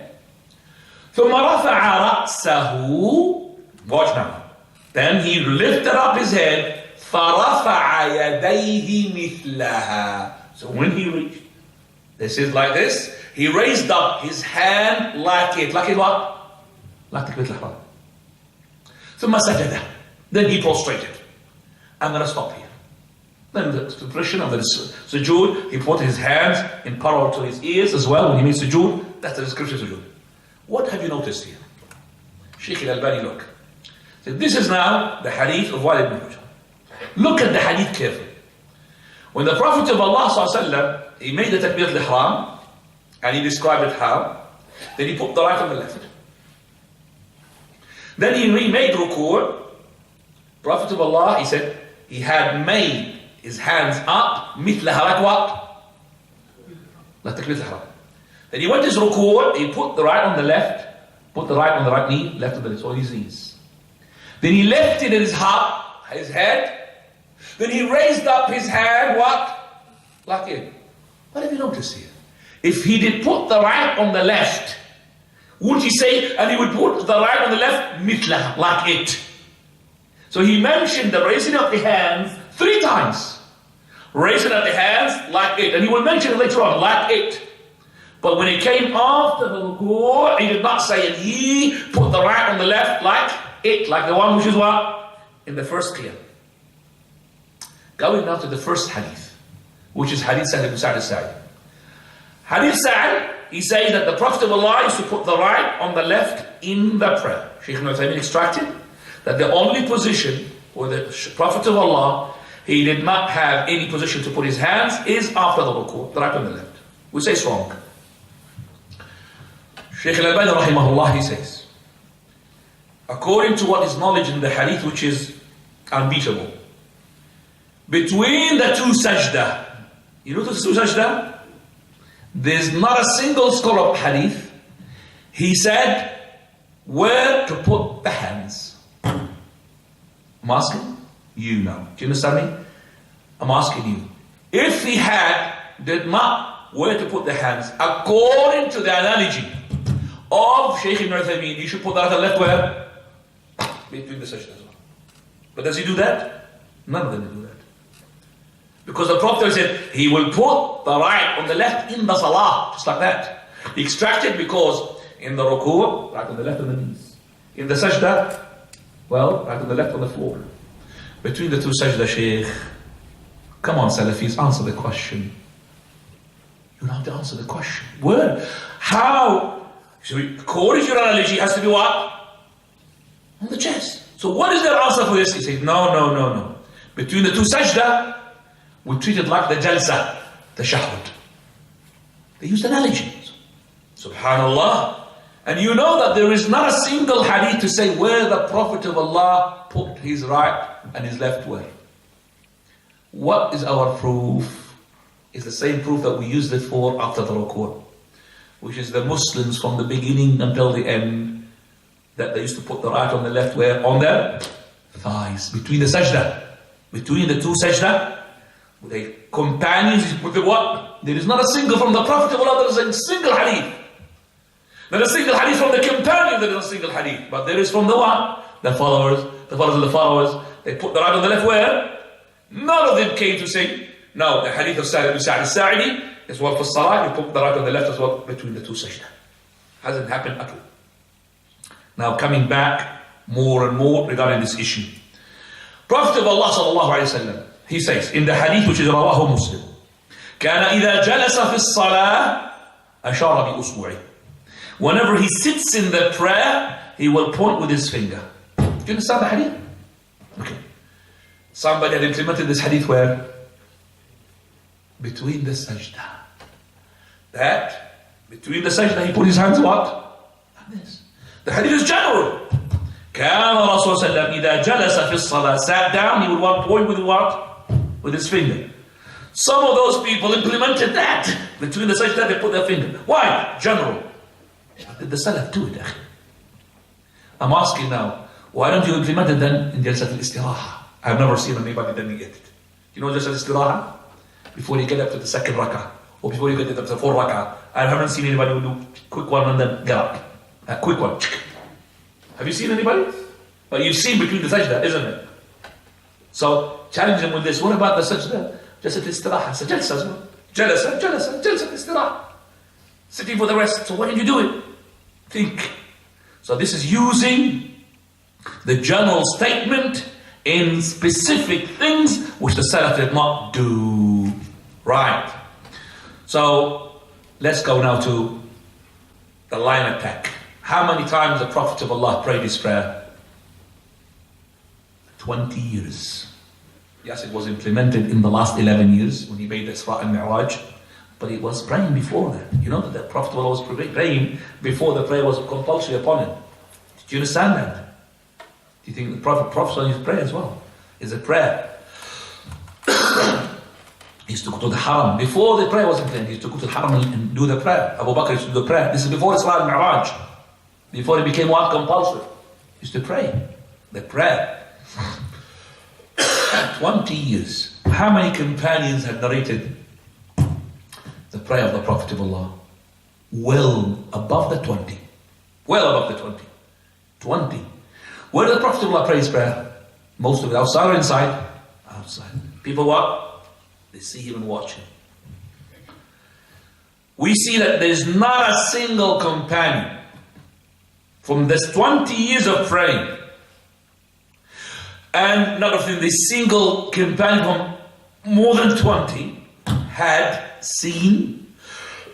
ثم رفع رأسه. Watch now. Then he lifted up his head. فرفع يديه مثلها. So when he reached, this is like this. He raised up his hand like it. Like it what? Like takbirat al-ihram. ثم سجد. Then he prostrated. I'm going to stop here. Then the position of the sujood, he put his hands in parallel to his ears as well when he made sujood. That's the description of sujood. What have you noticed here? Shaykh al-Albani, look. So this is now the hadith of Wa'il ibn Hujr. Look at the hadith carefully. When the Prophet of Allah ﷺ, he made the takbirat al-ihram, and he described it how, then he put the right on the left. Then he remade ruku'. Prophet of Allah, he said, he had made his hands up, mithlaha, like what? Like takbirat al-ihram. Then he went to his ruku', he put the right on the left, put the right on the right knee, left on the left, on his knees. Then he lifted his head, then he raised up his hand, what? Like it. What have you noticed here? If he did put the right on the left, would he say, and he would put the right on the left, mithlaha, like it. So he mentioned the raising of the hands 3 times. Raising of the hands like it. And he will mention it later on, like it. But when he came after the ruku', he did not say, and he put the right on the left like it. Like the one which is what? In the first qiyam. Going now to the first hadith, which is hadith Sa'd ibn Sa'd al-Sa'id. Hadith Sa'd, he says that the Prophet of Allah used to put the right on the left in the prayer. Shaykh Ibn Uthaymeen extracted that the only position where the Prophet of Allah, he did not have any position to put his hands is after the ruku', the right on the left. We say it's wrong. Shaykh al-Albani rahimahullah, he says, according to what is knowledge in the hadith, which is unbeatable, between the 2 sajda, you know the 2 sajda? There's not a single scholar of hadith, he said, where to put the hands. I'm asking you now. Do you understand me? I'm asking you. If he did not where to put the hands, according to the analogy of Shaykh Ibn Uthaymeen, he should put that on the left where? Between the sajda as well. But does he do that? None of them do that. Because the Prophet said, he will put the right on the left in the salah, just like that. He extracted because in the ruku', right on the left on the knees. In the sajda, well, right on the left on the floor. Between the 2 sajda, Shaykh, come on Salafis, answer the question. You have to answer the question. Where? How So according to your analogy, it has to be what? On the chest. So what is their answer for this? He says, no. Between the two sajda, we treat it like the jalsa, the shahwat. They used analogies. Subhanallah. And you know that there is not a single hadith to say where the Prophet of Allah put his right and his left where. What is our proof? It's the same proof that we used it for after the ruku', which is the Muslims from the beginning until the end, that they used to put the right on the left where? On their thighs, between the sajda. Between the two sajda, the companions put the what? There is not a single from the Prophet of Allah, there is a single hadith. There is a single hadith from the companion, there is a single hadith. But there is from the what? The followers of the followers. They put the right on the left where? None of them came to say, no, the hadith of Sa'id ibn Sa'id al-Sa'idi is what for salah, you put the right on the left as well between the two sajda. Hasn't happened at all. Now coming back more and more regarding this issue. Prophet of Allah sallallahu alayhi wa sallam, he says in the hadith which is rawahu Muslim, كان إذا جلس في الصلاة أشار بأصبعه. Whenever he sits in the prayer, he will point with his finger. Do you understand the hadith? Okay. Somebody had implemented this hadith where? Between the sajda. That, between the sajda, he put his hands what? Like this. The hadith is general. كان رسول صلى الله عليه وسلم إذا جلس في الصلاة, sat down, he would point with what? With his finger. Some of those people implemented that. Between the sajda, they put their finger. Why? General. Did the Salaf do it? I'm asking now, why don't you implement it then in Jalsat al-Istiraha? I've never seen anybody doing it. You know Jalsat al-Istiraha? Before you get up to the second rak'ah, or before you get up to the fourth rak'ah, I haven't seen anybody who do quick one and then get up. A quick one. Have you seen anybody? But you've seen between the sajda, isn't it? So challenge them with this. What about the sajda? Jalsat al-Istiraha. It's a jalsa as well. Jalsat al-Istiraha. Sitting for the rest. So why did you do it? Think. So this is using the general statement in specific things which the Salaf did not do. Right. So let's go now to the line attack. How many times the Prophet of Allah prayed this prayer? 20 years. Yes, it was implemented in the last 11 years when he made the Isra and Mi'raj. But he was praying before that. You know that the Prophet was praying before the prayer was compulsory upon him. Did you understand that? Do you think the Prophet on his prayer as well? Is a prayer. He used to go to the Haram. Before the prayer was implemented, he used to go to the Haram and do the prayer. Abu Bakr used to do the prayer. This is before Isra and Mi'raj. Before it became what? Compulsory. He used to pray. The prayer. 20 years. How many companions had narrated the prayer of the Prophet of Allah? Well above the 20. Well above the 20. 20. Where did the Prophet of Allah pray his prayer? Most of it outside or inside? Outside. People what? They see him and watch him. We see that there's not a single companion from this 20 years of praying, and not of this single companion from more than 20 had seen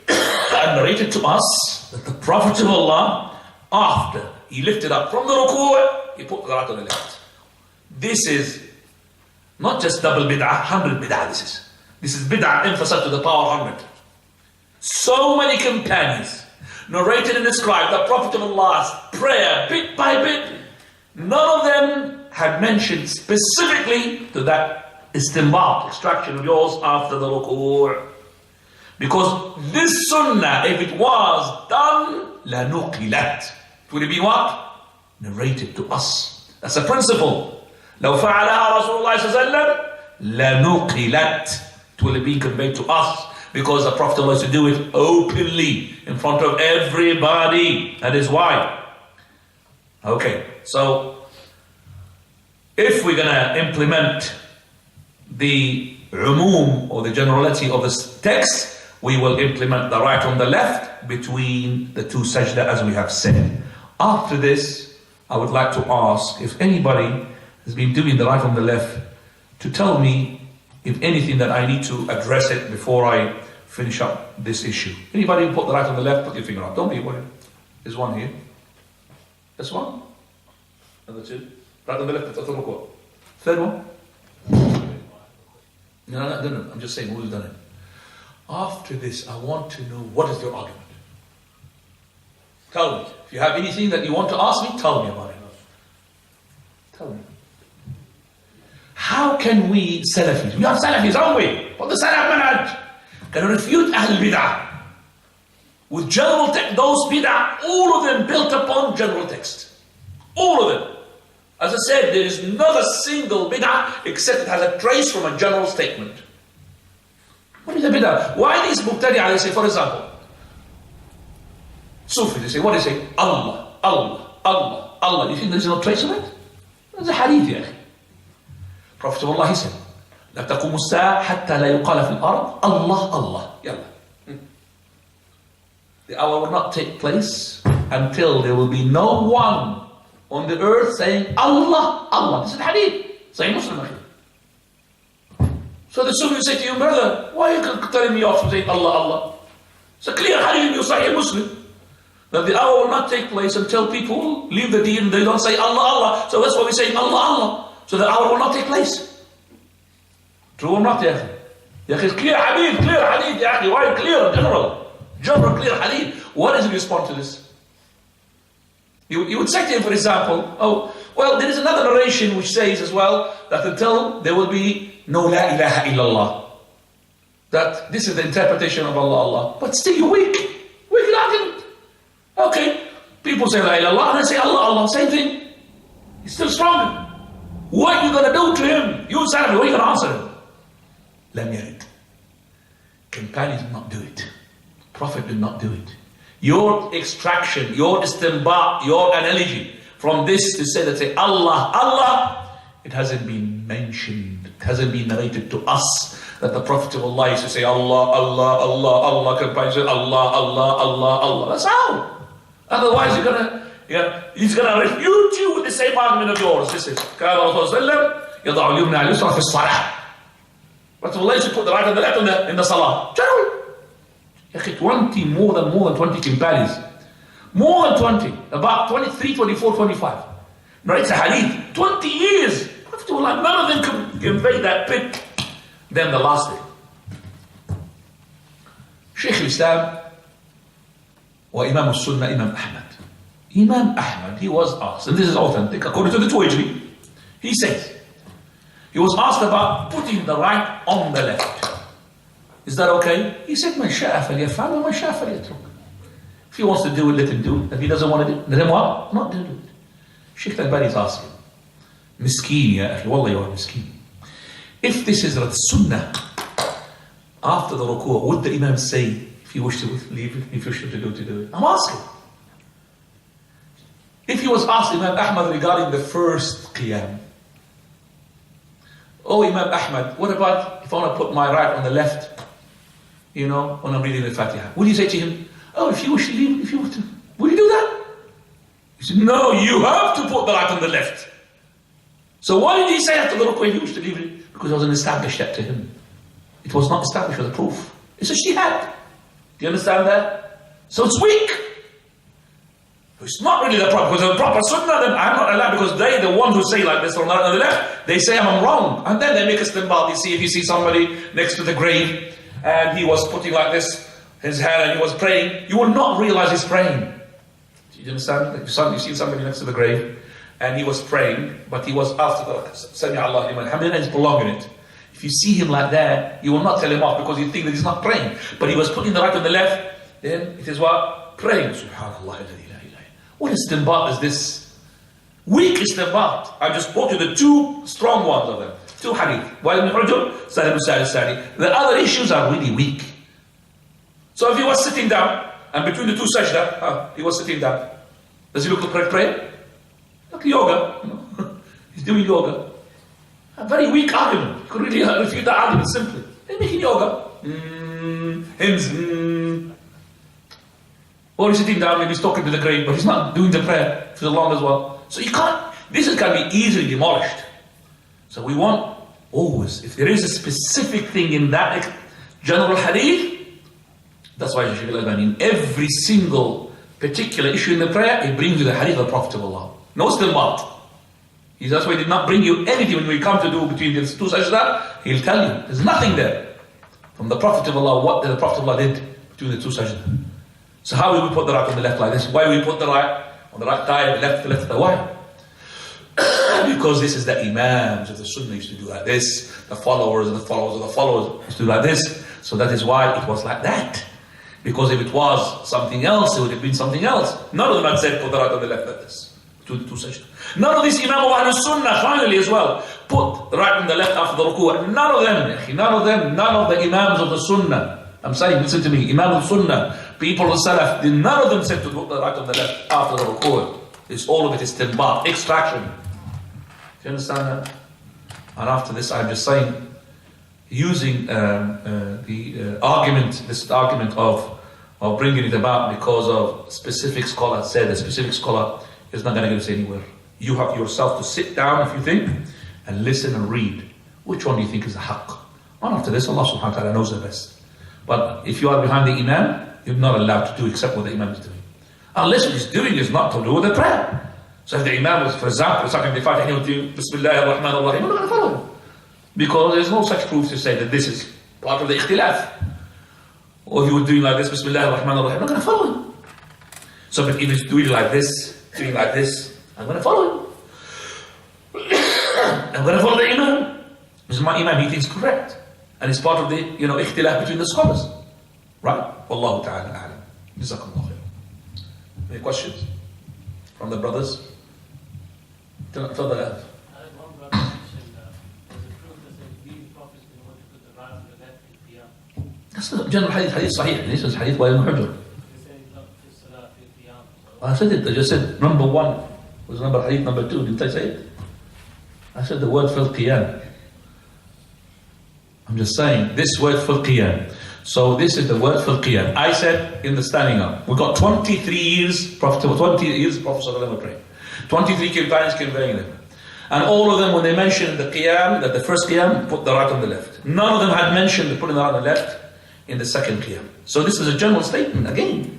and narrated to us that the Prophet of Allah, after he lifted up from the ruku', he put the right on the left. This is not just double bid'ah, 100 bid'ah this is bid'ah emphasized to the power 100. So many companions narrated and described the Prophet of Allah's prayer bit by bit. None of them had mentioned specifically to that istinbat, extraction of yours after the ruku'. Because this sunnah, if it was done, la nuqilat. It would be what? Narrated to us. That's a principle. لو فعلها رسول الله صلى الله عليه وسلم لنقلت. It will be conveyed to us because the Prophet was to do it openly in front of everybody. That is why. Okay, so if we're going to implement the umum or the generality of this text, we will implement the right on the left between the two sajda as we have said. After this, I would like to ask if anybody has been doing the right on the left to tell me if anything that I need to address it before I finish up this issue. Anybody who put the right on the left, put your finger up. Don't be worried. There's one here. That's one. Another two. Right on the left, that's the ruku'. Third one. No. I'm just saying who's done it. After this, I want to know what is your argument. Tell me. If you have anything that you want to ask me, tell me about it. Tell me. How can we Salafis? We are Salafis, aren't we? But the Salaf manhaj can refute Ahl Bid'ah with general text. Those Bid'ah, all of them built upon general text. All of them. As I said, there is not a single Bid'ah except it has a trace from a general statement. What is a Bid'ah? Why these Muqtadi'ah, they say, for example, Sufi, they say, what do they say? Allah, Allah, Allah, Allah. You think there's no trace of it? There's a hadith, ya akhi. Prophet of Allah, he said, لا تقوم الساعة حتى لا يقال في الأرض الله الله. Yalla. The hour will not take place until there will be no one on the earth saying Allah, Allah. This is hadith. Say Muslim. So the Sufi will say to you, brother, why are you telling me off from saying Allah, Allah? It's a clear hadith in your Sahih Muslim. That the hour will not take place until people leave the deen and they don't say Allah, Allah. So that's why we say Allah, Allah. So the hour will not take place. True or not, ya akhi? Ya akhi, clear hadith, ya akhi. Why clear? General clear hadith. What is the response to this? You would say to him, for example, oh, well, there is another narration which says as well that until there will be no la ilaha illallah. That this is the interpretation of Allah, Allah. But still you're weak. Weak argument. Okay, people say la ilaha illallah and I say Allah, Allah. Same thing. He's still strong. What are you going to do to him? You Salafi, what are you going to answer him? Lam yarid. Companions did not do it. Prophet did not do it. Your extraction, your istinbat, your analogy from this to say that say Allah, Allah, it hasn't been mentioned, it hasn't been narrated to us that the Prophet of Allah used to say Allah, Allah, Allah, Allah, companions say Allah, Allah, Allah, Allah. That's how. Otherwise he's going to refute you with the same argument of yours. This is كان الرسول صلى الله عليه وسلم يضع اليمنى على اليسرى في الصلاة. But Allah used to put the right and the left in the salah. Generally. 20, more than 20 companions. More than 20. About 23, 24, 25. Narrates a hadith. 20 years. None of them can convey that bit. Then the last thing. Shaykh al-Islam wa Imam al-Sunnah, Imam Ahmad. Imam Ahmad, he was asked, and this is authentic, according to the Tuwajri, he says, he was asked about putting the right on the left. Is that okay? He said, Man sha'a falyaf'al wa man sha'a falyatruk. If he wants to do it, let him do it. If he doesn't want to do it, let him what? Not do it. Shaykh al-Albani is asking, Miskeen, ya akhi, wallah, you are miskeen. If this is the sunnah, after the ruku', would the Imam say, if you wish to leave it, if you wish to do it? I'm asking. If he was asked Imam Ahmad regarding the first qiyam, oh Imam Ahmad, what about if I want to put my right on the left, when I'm reading the Fatiha? Would you say to him, oh, if you wish to leave, if you want to, will you do that? He said, no, you have to put the right on the left. So why did he say after the ruku' if you wish to leave it? Because it wasn't established yet to him. It was not established with a proof. It's a ijtihad. Do you understand that? So it's weak. It's not really the proper, because the proper sunnah, then I'm not allowed, because they, the ones who say like this on the left, they say I'm wrong. And then they make a istinbat. You see, if you see somebody next to the grave, and he was putting like this, his hand, and he was praying, you will not realize he's praying. Do you understand? You see somebody next to the grave, and he was praying, but he was after the Sami Allah liman hamid, and he's prolonging it. If you see him like that, you will not tell him off, because you think that he's not praying. But he was putting the right on the left, then it is what? Praying. Subhanallah. What istinbat is this? Weak istinbat. I just quoted the two strong ones of them. Two hadith. The other issues are really weak. So if he was sitting down, and between the two sajda, he was sitting down, does he look like prayer? Like yoga. He's doing yoga. A very weak argument. You could really refute that argument simply. He's making yoga. Hymns. Or he's sitting down, maybe he's talking to the grave, but he's not doing the prayer for the long as well. So you can't, this can be easily demolished. So we want always, if there is a specific thing in that general hadith, that's why Shaykh al-Albani, in every single particular issue in the prayer, he brings you the hadith of the Prophet of Allah. No istinbat. That's why he did not bring you anything when we come to do between the two sajda. He'll tell you. There's nothing there from the Prophet of Allah, what the Prophet of Allah did between the two sajda. So how will we put the right on the left like this? Why will we put the right on the right thigh, the left thigh? Why? Because this is the Imams of the Sunnah used to do like this. The followers of the followers of the followers used to do like this. So that is why it was like that. Because if it was something else, it would have been something else. None of them had said put the right on the left like this. Two sajda. None of these Imam of Ahlul Sunnah finally as well put the right on the left after the ruku'. None of them, none of the Imams of the Sunnah. I'm saying, listen to me, Imam of Sunnah, people of Salaf, none of them said to put the right on the left after the ruku'. It's all of it is tinbat, extraction. Do you understand that? And after this, I'm just saying, using this argument of bringing it about because of specific scholar said a specific scholar is not going to get us anywhere. You have yourself to sit down if you think and listen and read. Which one do you think is the haqq? And after this, Allah subhanahu wa ta'ala knows the best. But if you are behind the Imam, you're not allowed to do except what the Imam is doing. Unless what he's doing is not to do with the prayer. So if the Imam was, for example, reciting the Fatiha, he would do Bismillah ar-Rahman ar-Rahim, we're not going to follow him. Because there's no such proof to say that this is part of the ikhtilaf. Or if he was doing like this, Bismillah ar-Rahman ar-Rahim, I'm not going to follow him. So but if he's doing like this, I'm going to follow him. I'm going to follow the Imam. Because my Imam, he thinks correct. And it's part of the, ikhtilaf between the scholars. Right? Wallahu ta'ala a'lam. Jazakumullah khair. Any questions from the brothers? I had one brother mentioned there's a proof that says these prophets didn't want to put the right and the left in qiyam. That's the general hadith sahih. This is hadith by Ibn Hujr. They say not fi salat fi qiyam. I said it, I just said number one was hadith number two, didn't I say it? I said the word fil qiyam. I'm just saying this word fil qiyam. So this is the word fil qiyam. I said in the standing up, we got 23 years, Prophet Sallallahu praying. 23 companions conveying them. And all of them, when they mentioned the qiyam, that the first qiyam, put the right on the left. None of them had mentioned the putting the right on the left in the second qiyam. So this is a general statement, again.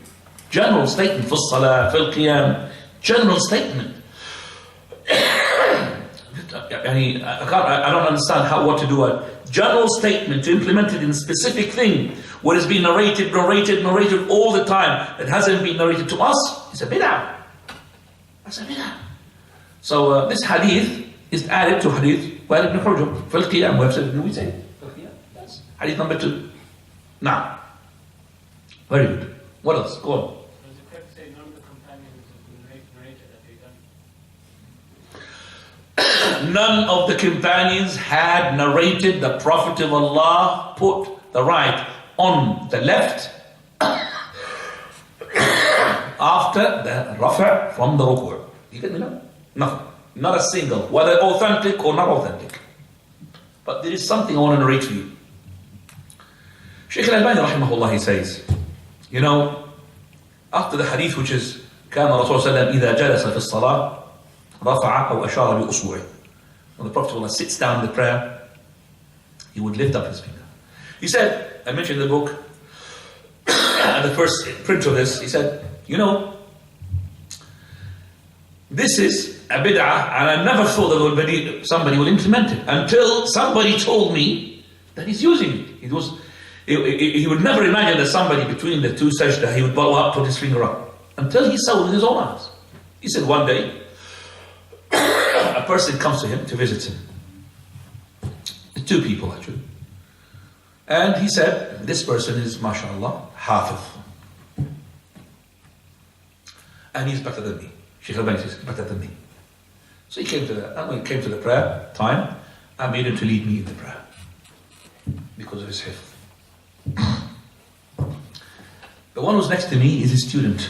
General statement, fil salah, fil qiyam. General statement. I don't understand what to do. A general statement to implement it in a specific thing, what is being narrated all the time, that hasn't been narrated to us, is a bid'ah. That's a bid'ah. So this hadith is added to hadith by Ibn Hujr, fil qiyam. We have said, do we say fil qiyam? Yes. Hadith number 2. Now, very good. What else? Go on. Was it correct to say none of the companions narrated that they done? None of the companions had narrated the Prophet of Allah put the right on the left after the rafa' from the ruku'. You get me now? Nothing. Not a single, whether authentic or not authentic. But there is something I want to narrate to you. Shaykh al-Albani rahimahullah, he says, after the hadith which is كان رسول الله إذا جلس في الصلاة رفع أو أشار بأصبعه. When the Prophet sits down in the prayer, he would lift up his finger. He said, I mentioned in the book, and the first print of this, he said, this is a bid'ah, and I never thought that somebody would implement it until somebody told me that he's using it. He would never imagine that somebody between the two sajda, he would bow up, put his finger up, until he saw it with his own eyes. He said one day, a person comes to him to visit him. 2 people actually. And he said, this person is, mashallah, hafiz. And he's better than me. Shaykh al-Albani says, better than me. So he came to and when he came to the prayer time, I made him to lead me in the prayer. Because of his hifz. The one who's next to me is his student.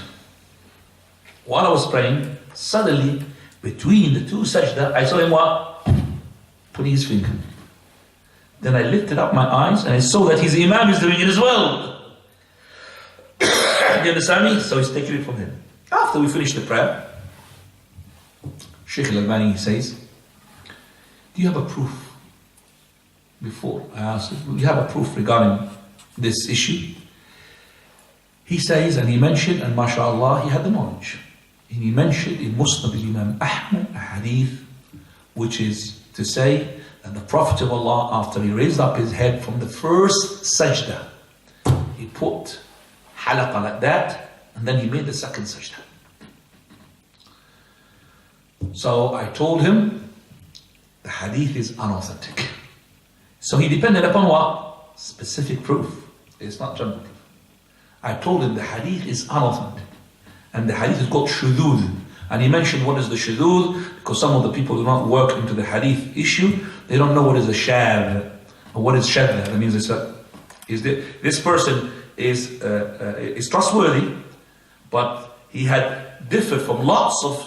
While I was praying, suddenly, between the 2 sajda, I saw him what? Putting his finger. Then I lifted up my eyes and I saw that his Imam is doing it as well. Do you understand me? So he's taking it from him. After we finished the prayer, Shaykh al-Albani says, do you have a proof? Before I asked him, do you have a proof regarding this issue? He says, and he mentioned, and mashallah, he had the knowledge. And he mentioned in Musnad Imam Ahmad a hadith, which is to say that the Prophet of Allah, after he raised up his head from the first sajda, he put halaqa like that, and then he made the second sajda. So I told him the hadith is unauthentic. So he depended upon what? Specific proof. It's not general proof. I told him the hadith is unauthentic. And the hadith is called shudud. And he mentioned what is the shudud, because some of the people do not work into the hadith issue. They don't know what is a shadh, or what is shadh. That means this person is trustworthy, but he had differed from lots of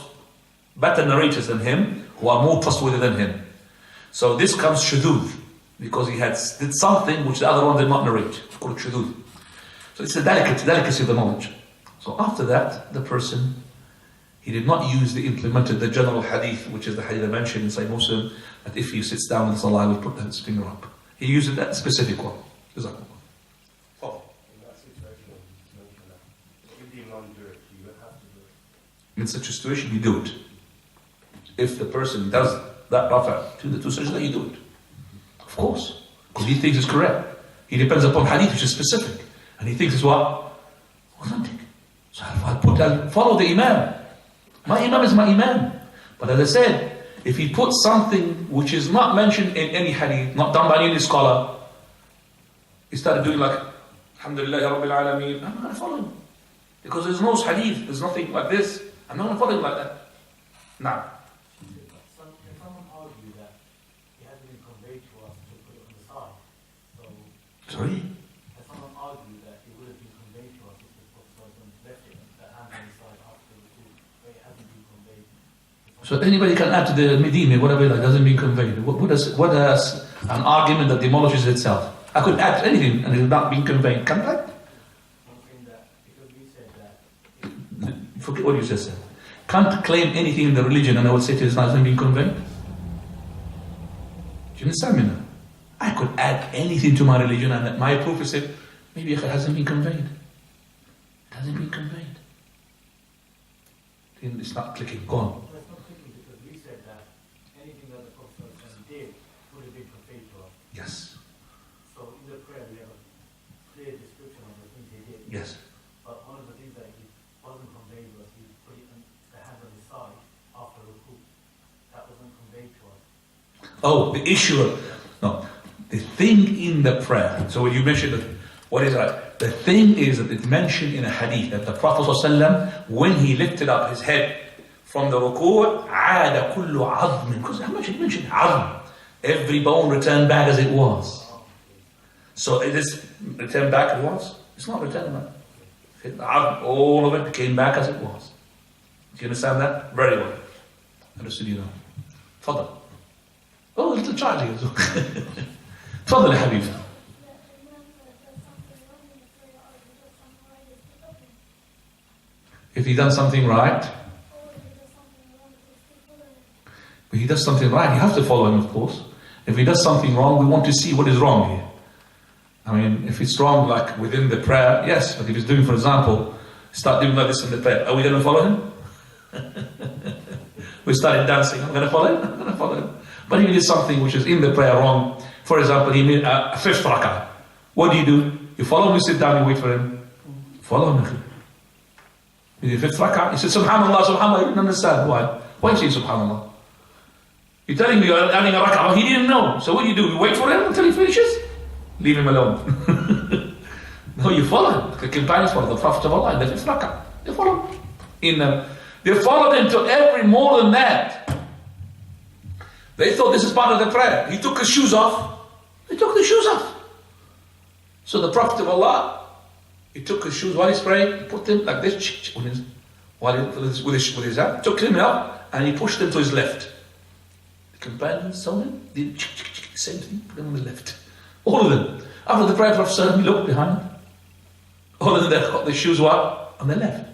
better narrators than him, who are more trustworthy than him. So this comes shudud, because he did something which the other one did not narrate. It's called shudud. So it's a delicacy of the knowledge. So after that, the person, he did not implemented the general hadith, which is the hadith I mentioned in Sahih Muslim, that if he sits down in salah, he will put his finger up. He used that specific one. Jazakumullah. In that situation, you mentioned that if the Imam do it, you have to do it. In such a situation, you do it. If the person does that rafa to the two sajda, you do it. Of course. Because he thinks it's correct. He depends upon hadith which is specific. And he thinks it's what? Authentic. So I'll follow the Imam. My Imam is my Imam. But as I said, if he puts something which is not mentioned in any hadith, not done by any scholar, he started doing like, Alhamdulillah Rabbil Alameen, I'm not going to follow him. Because there's no hadith, there's nothing like this. I'm not going to follow him like that. Now. Can someone argue that it hasn't been conveyed to us to put it on the side? So, Sorry? can someone argue that it would have been conveyed to us if the Prophet left it, the hand on the side after the two, but it hasn't been conveyed? So anybody can add to the Medina, whatever that hasn't been conveyed. What is an argument that demolishes itself? I could add anything and it has not been conveyed. Can't I? I'm saying that because we said that Forget what you just said. Can't claim anything in the religion and I would say it hasn't been conveyed. Do you understand me now? I could add anything to my religion and my proof is that maybe it hasn't been conveyed. It hasn't been conveyed. Then it's not clicking. Go on. that's not clicking because we said that anything that the Prophet did would have been conveyed to us. Yes. So in the prayer we have a clear description of the things he did. Yes. But one of the things that he wasn't conveyed to us, he put it on the hand on his side after ruku. That wasn't conveyed to us. Oh, the issue. No. The thing in the prayer. So when you mentioned that, what is that? The thing is that it's mentioned in a hadith that the Prophet ﷺ, when he lifted up his head from the ruku', عَادَ كُلُّ عَظْمٍ. Because how much he mentioned عظم. Every bone returned back as it was. So it is returned back as it was? It's not returned back. All of it came back as it was. Do you understand that? Very well. Understood you now. Fadal. Oh, a little child here. Fadal ya Habib. If he does something right, if he does something right, you have to follow him, of course. If he does something wrong, we want to see what is wrong here. I mean, if it's wrong, like within the prayer, yes. But if he's doing, for example, start doing like this in the prayer, are we going to follow him? We started dancing. I'm going to follow him. I'm going to follow him. But if he did something which is in the prayer wrong, for example, he made a fifth rak'ah. What do? You follow him, you sit down, you wait for him. Follow him. In the fifth rak'ah, he said, Subhanallah, Subhanallah. He didn't understand. Why? Why you say Subhanallah? You're telling me you're adding a rak'ah. He didn't know. So what do? You wait for him until he finishes? Leave him alone. No, you follow him. The companions follow the Prophet of Allah in the fifth rak'ah. They follow him. They followed him to every more than that. They thought this is part of the prayer. He took his shoes off. They took the shoes off. So the Prophet of Allah, he took his shoes while he's praying, he put them like this, with his hand, took him up, and he pushed them to his left. The companions saw him, did the same thing, put them on his left. All of them. After the prayer, Prophet he looked behind. All of them, the shoes were on the left.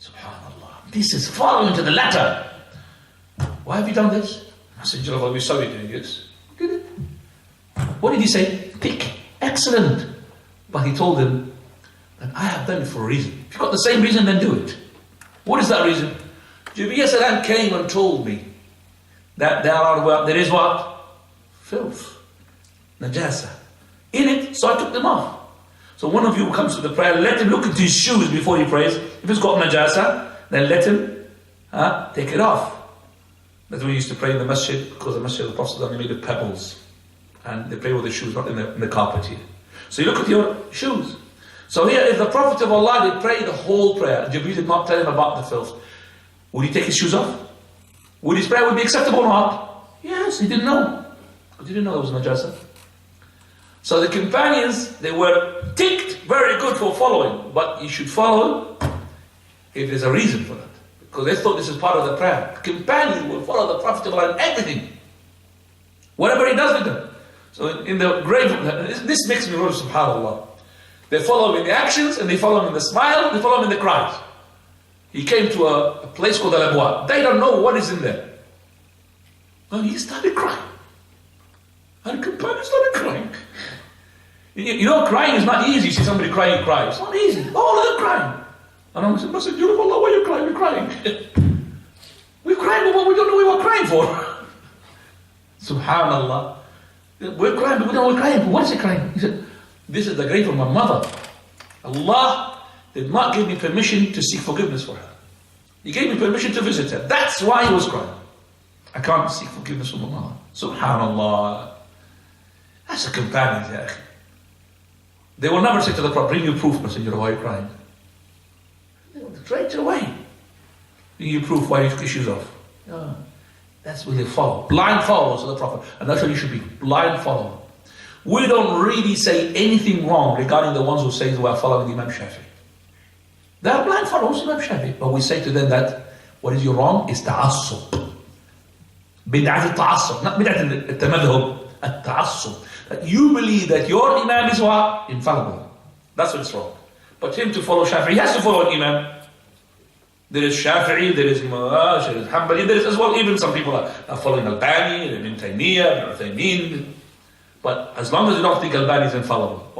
Subhanallah. This is following to the letter. Why have you done this? Messenger of Allah, we saw you doing this. Did it? What did he say? Thick. Excellent. But he told them, And I have done it for a reason. If you've got the same reason, then do it. What is that reason? Jibreel Salam came and told me that there is what? Filth. Najasa. In it, so I took them off. So one of you comes to the prayer, let him look into his shoes before he prays. If it's got najasa, then let him take it off. That's when we used to pray in the masjid, because the masjid of the Prophet they made of pebbles. And they pray with the shoes, not in the carpet here. So you look at your shoes. So here, if the Prophet of Allah did pray the whole prayer, Jibreel did not tell him about the filth, would he take his shoes off? Would his prayer be acceptable or not? Yes, he didn't know. He didn't know there was najasa. So the companions, they were ticked very good for following, but you should follow if there's a reason for that. Because they thought this is part of the prayer. The companions will follow the Prophet of Allah in everything. Whatever he does with them. So in the grave, this makes me realize, subhanAllah. They follow him in the actions, and they follow him in the smile, and they follow him in the cries. He came to a place called Al-Abwa. They don't know what is in there. And he started crying. And the companions started crying. You know, crying is not easy. You see somebody crying, you cry. It's not easy. All of them crying. And I said, Messenger of Allah, why are you crying? We're crying. We're crying for what we don't know we were crying for. Subhanallah. We're crying, but we don't know we're crying for. What is he crying? He said, this is the grave of my mother. Allah did not give me permission to seek forgiveness for her. He gave me permission to visit her. That's why he was crying. I can't seek forgiveness for my mother. Subhanallah. That's a companion, ya akhi. They will never say to the Prophet, bring you proof, Messenger, why you're crying. They will straight away. Bring you proof why you took your shoes off. Yeah. That's what they follow. Blind followers of the Prophet. And that's what you should be. Blind follower. We don't really say anything wrong regarding the ones who say we are following Imam Shafi. They are blind followers of Imam Shafi. But we say to them that what is your wrong is ta'assub. Bid'at al-ta'assub. Not bid'at al-tamadhub. Al-ta'assub. That you believe that your Imam is what? Infallible. That's what's wrong. But him to follow Shafi'i, he has to follow an Imam. There is Shafi'i, there is Ma'ash, there is Hanbali, there is as well, even some people are following Al-Bani, Ibn Taymiyyah, Ibn Uthaymeen. But as long as you don't think Al-Bani is infallible,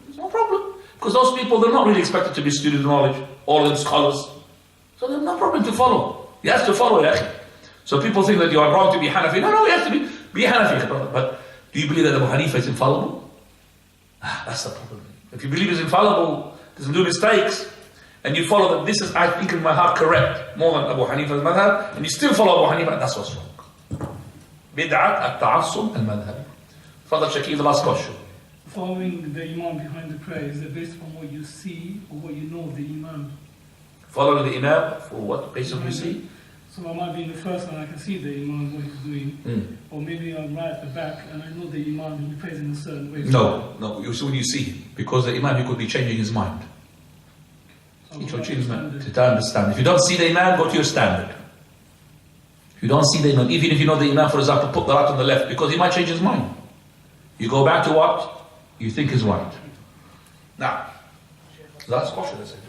there's no problem. Because those people, they're not really expected to be students of knowledge, all of them scholars. So there's no problem to follow. He has to follow it. So people think that you are wrong to be Hanafi. No, you have to be Hanafi. But do you believe that Abu Hanifa is infallible? That's the problem. If you believe he's infallible, doesn't do mistakes, and you follow that this is, I think in my heart, correct, more than Abu Hanifa's madhab, and you still follow Abu Hanifa, that's what's wrong. Bid'at al-ta'assum al-madhab. Father Shakir, the last question. Following the Imam behind the prayer, is it based on what you see or what you know of the Imam? Following the Imam for what? Based on what you see? So I might be in the first and I can see the Imam, what he's doing. Or maybe I'm right at the back and I know the Imam, he prays in a certain way. No, you see when you see him. Because the Imam, he could be changing his mind. So He could change his mind to understand. If you don't see the Imam, go to your standard. If you don't see the Imam, even if you know the Imam, for example, put the right on the left, because he might change his mind. You go back to what you think is right. Now, last question, I said.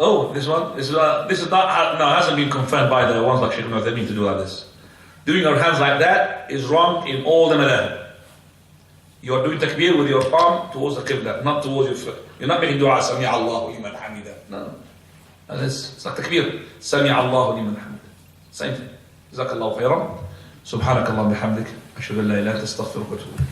Oh, this is not, no, it hasn't been confirmed by the ones like Sheikh Imam, they mean to do like this. Doing our hands like that is wrong in all the madhab. You are doing takbir with your palm towards the qibla, not towards your foot. You're not making dua, Sami Allahu liman hamida. No. It's like takbir. Sami Allahu liman hamida. Same thing. Jazakallahu khairan. Subhanakallah bihamdik. Ashhadu an la ilaha illa anta astaghfiruka wa atubu ilayk.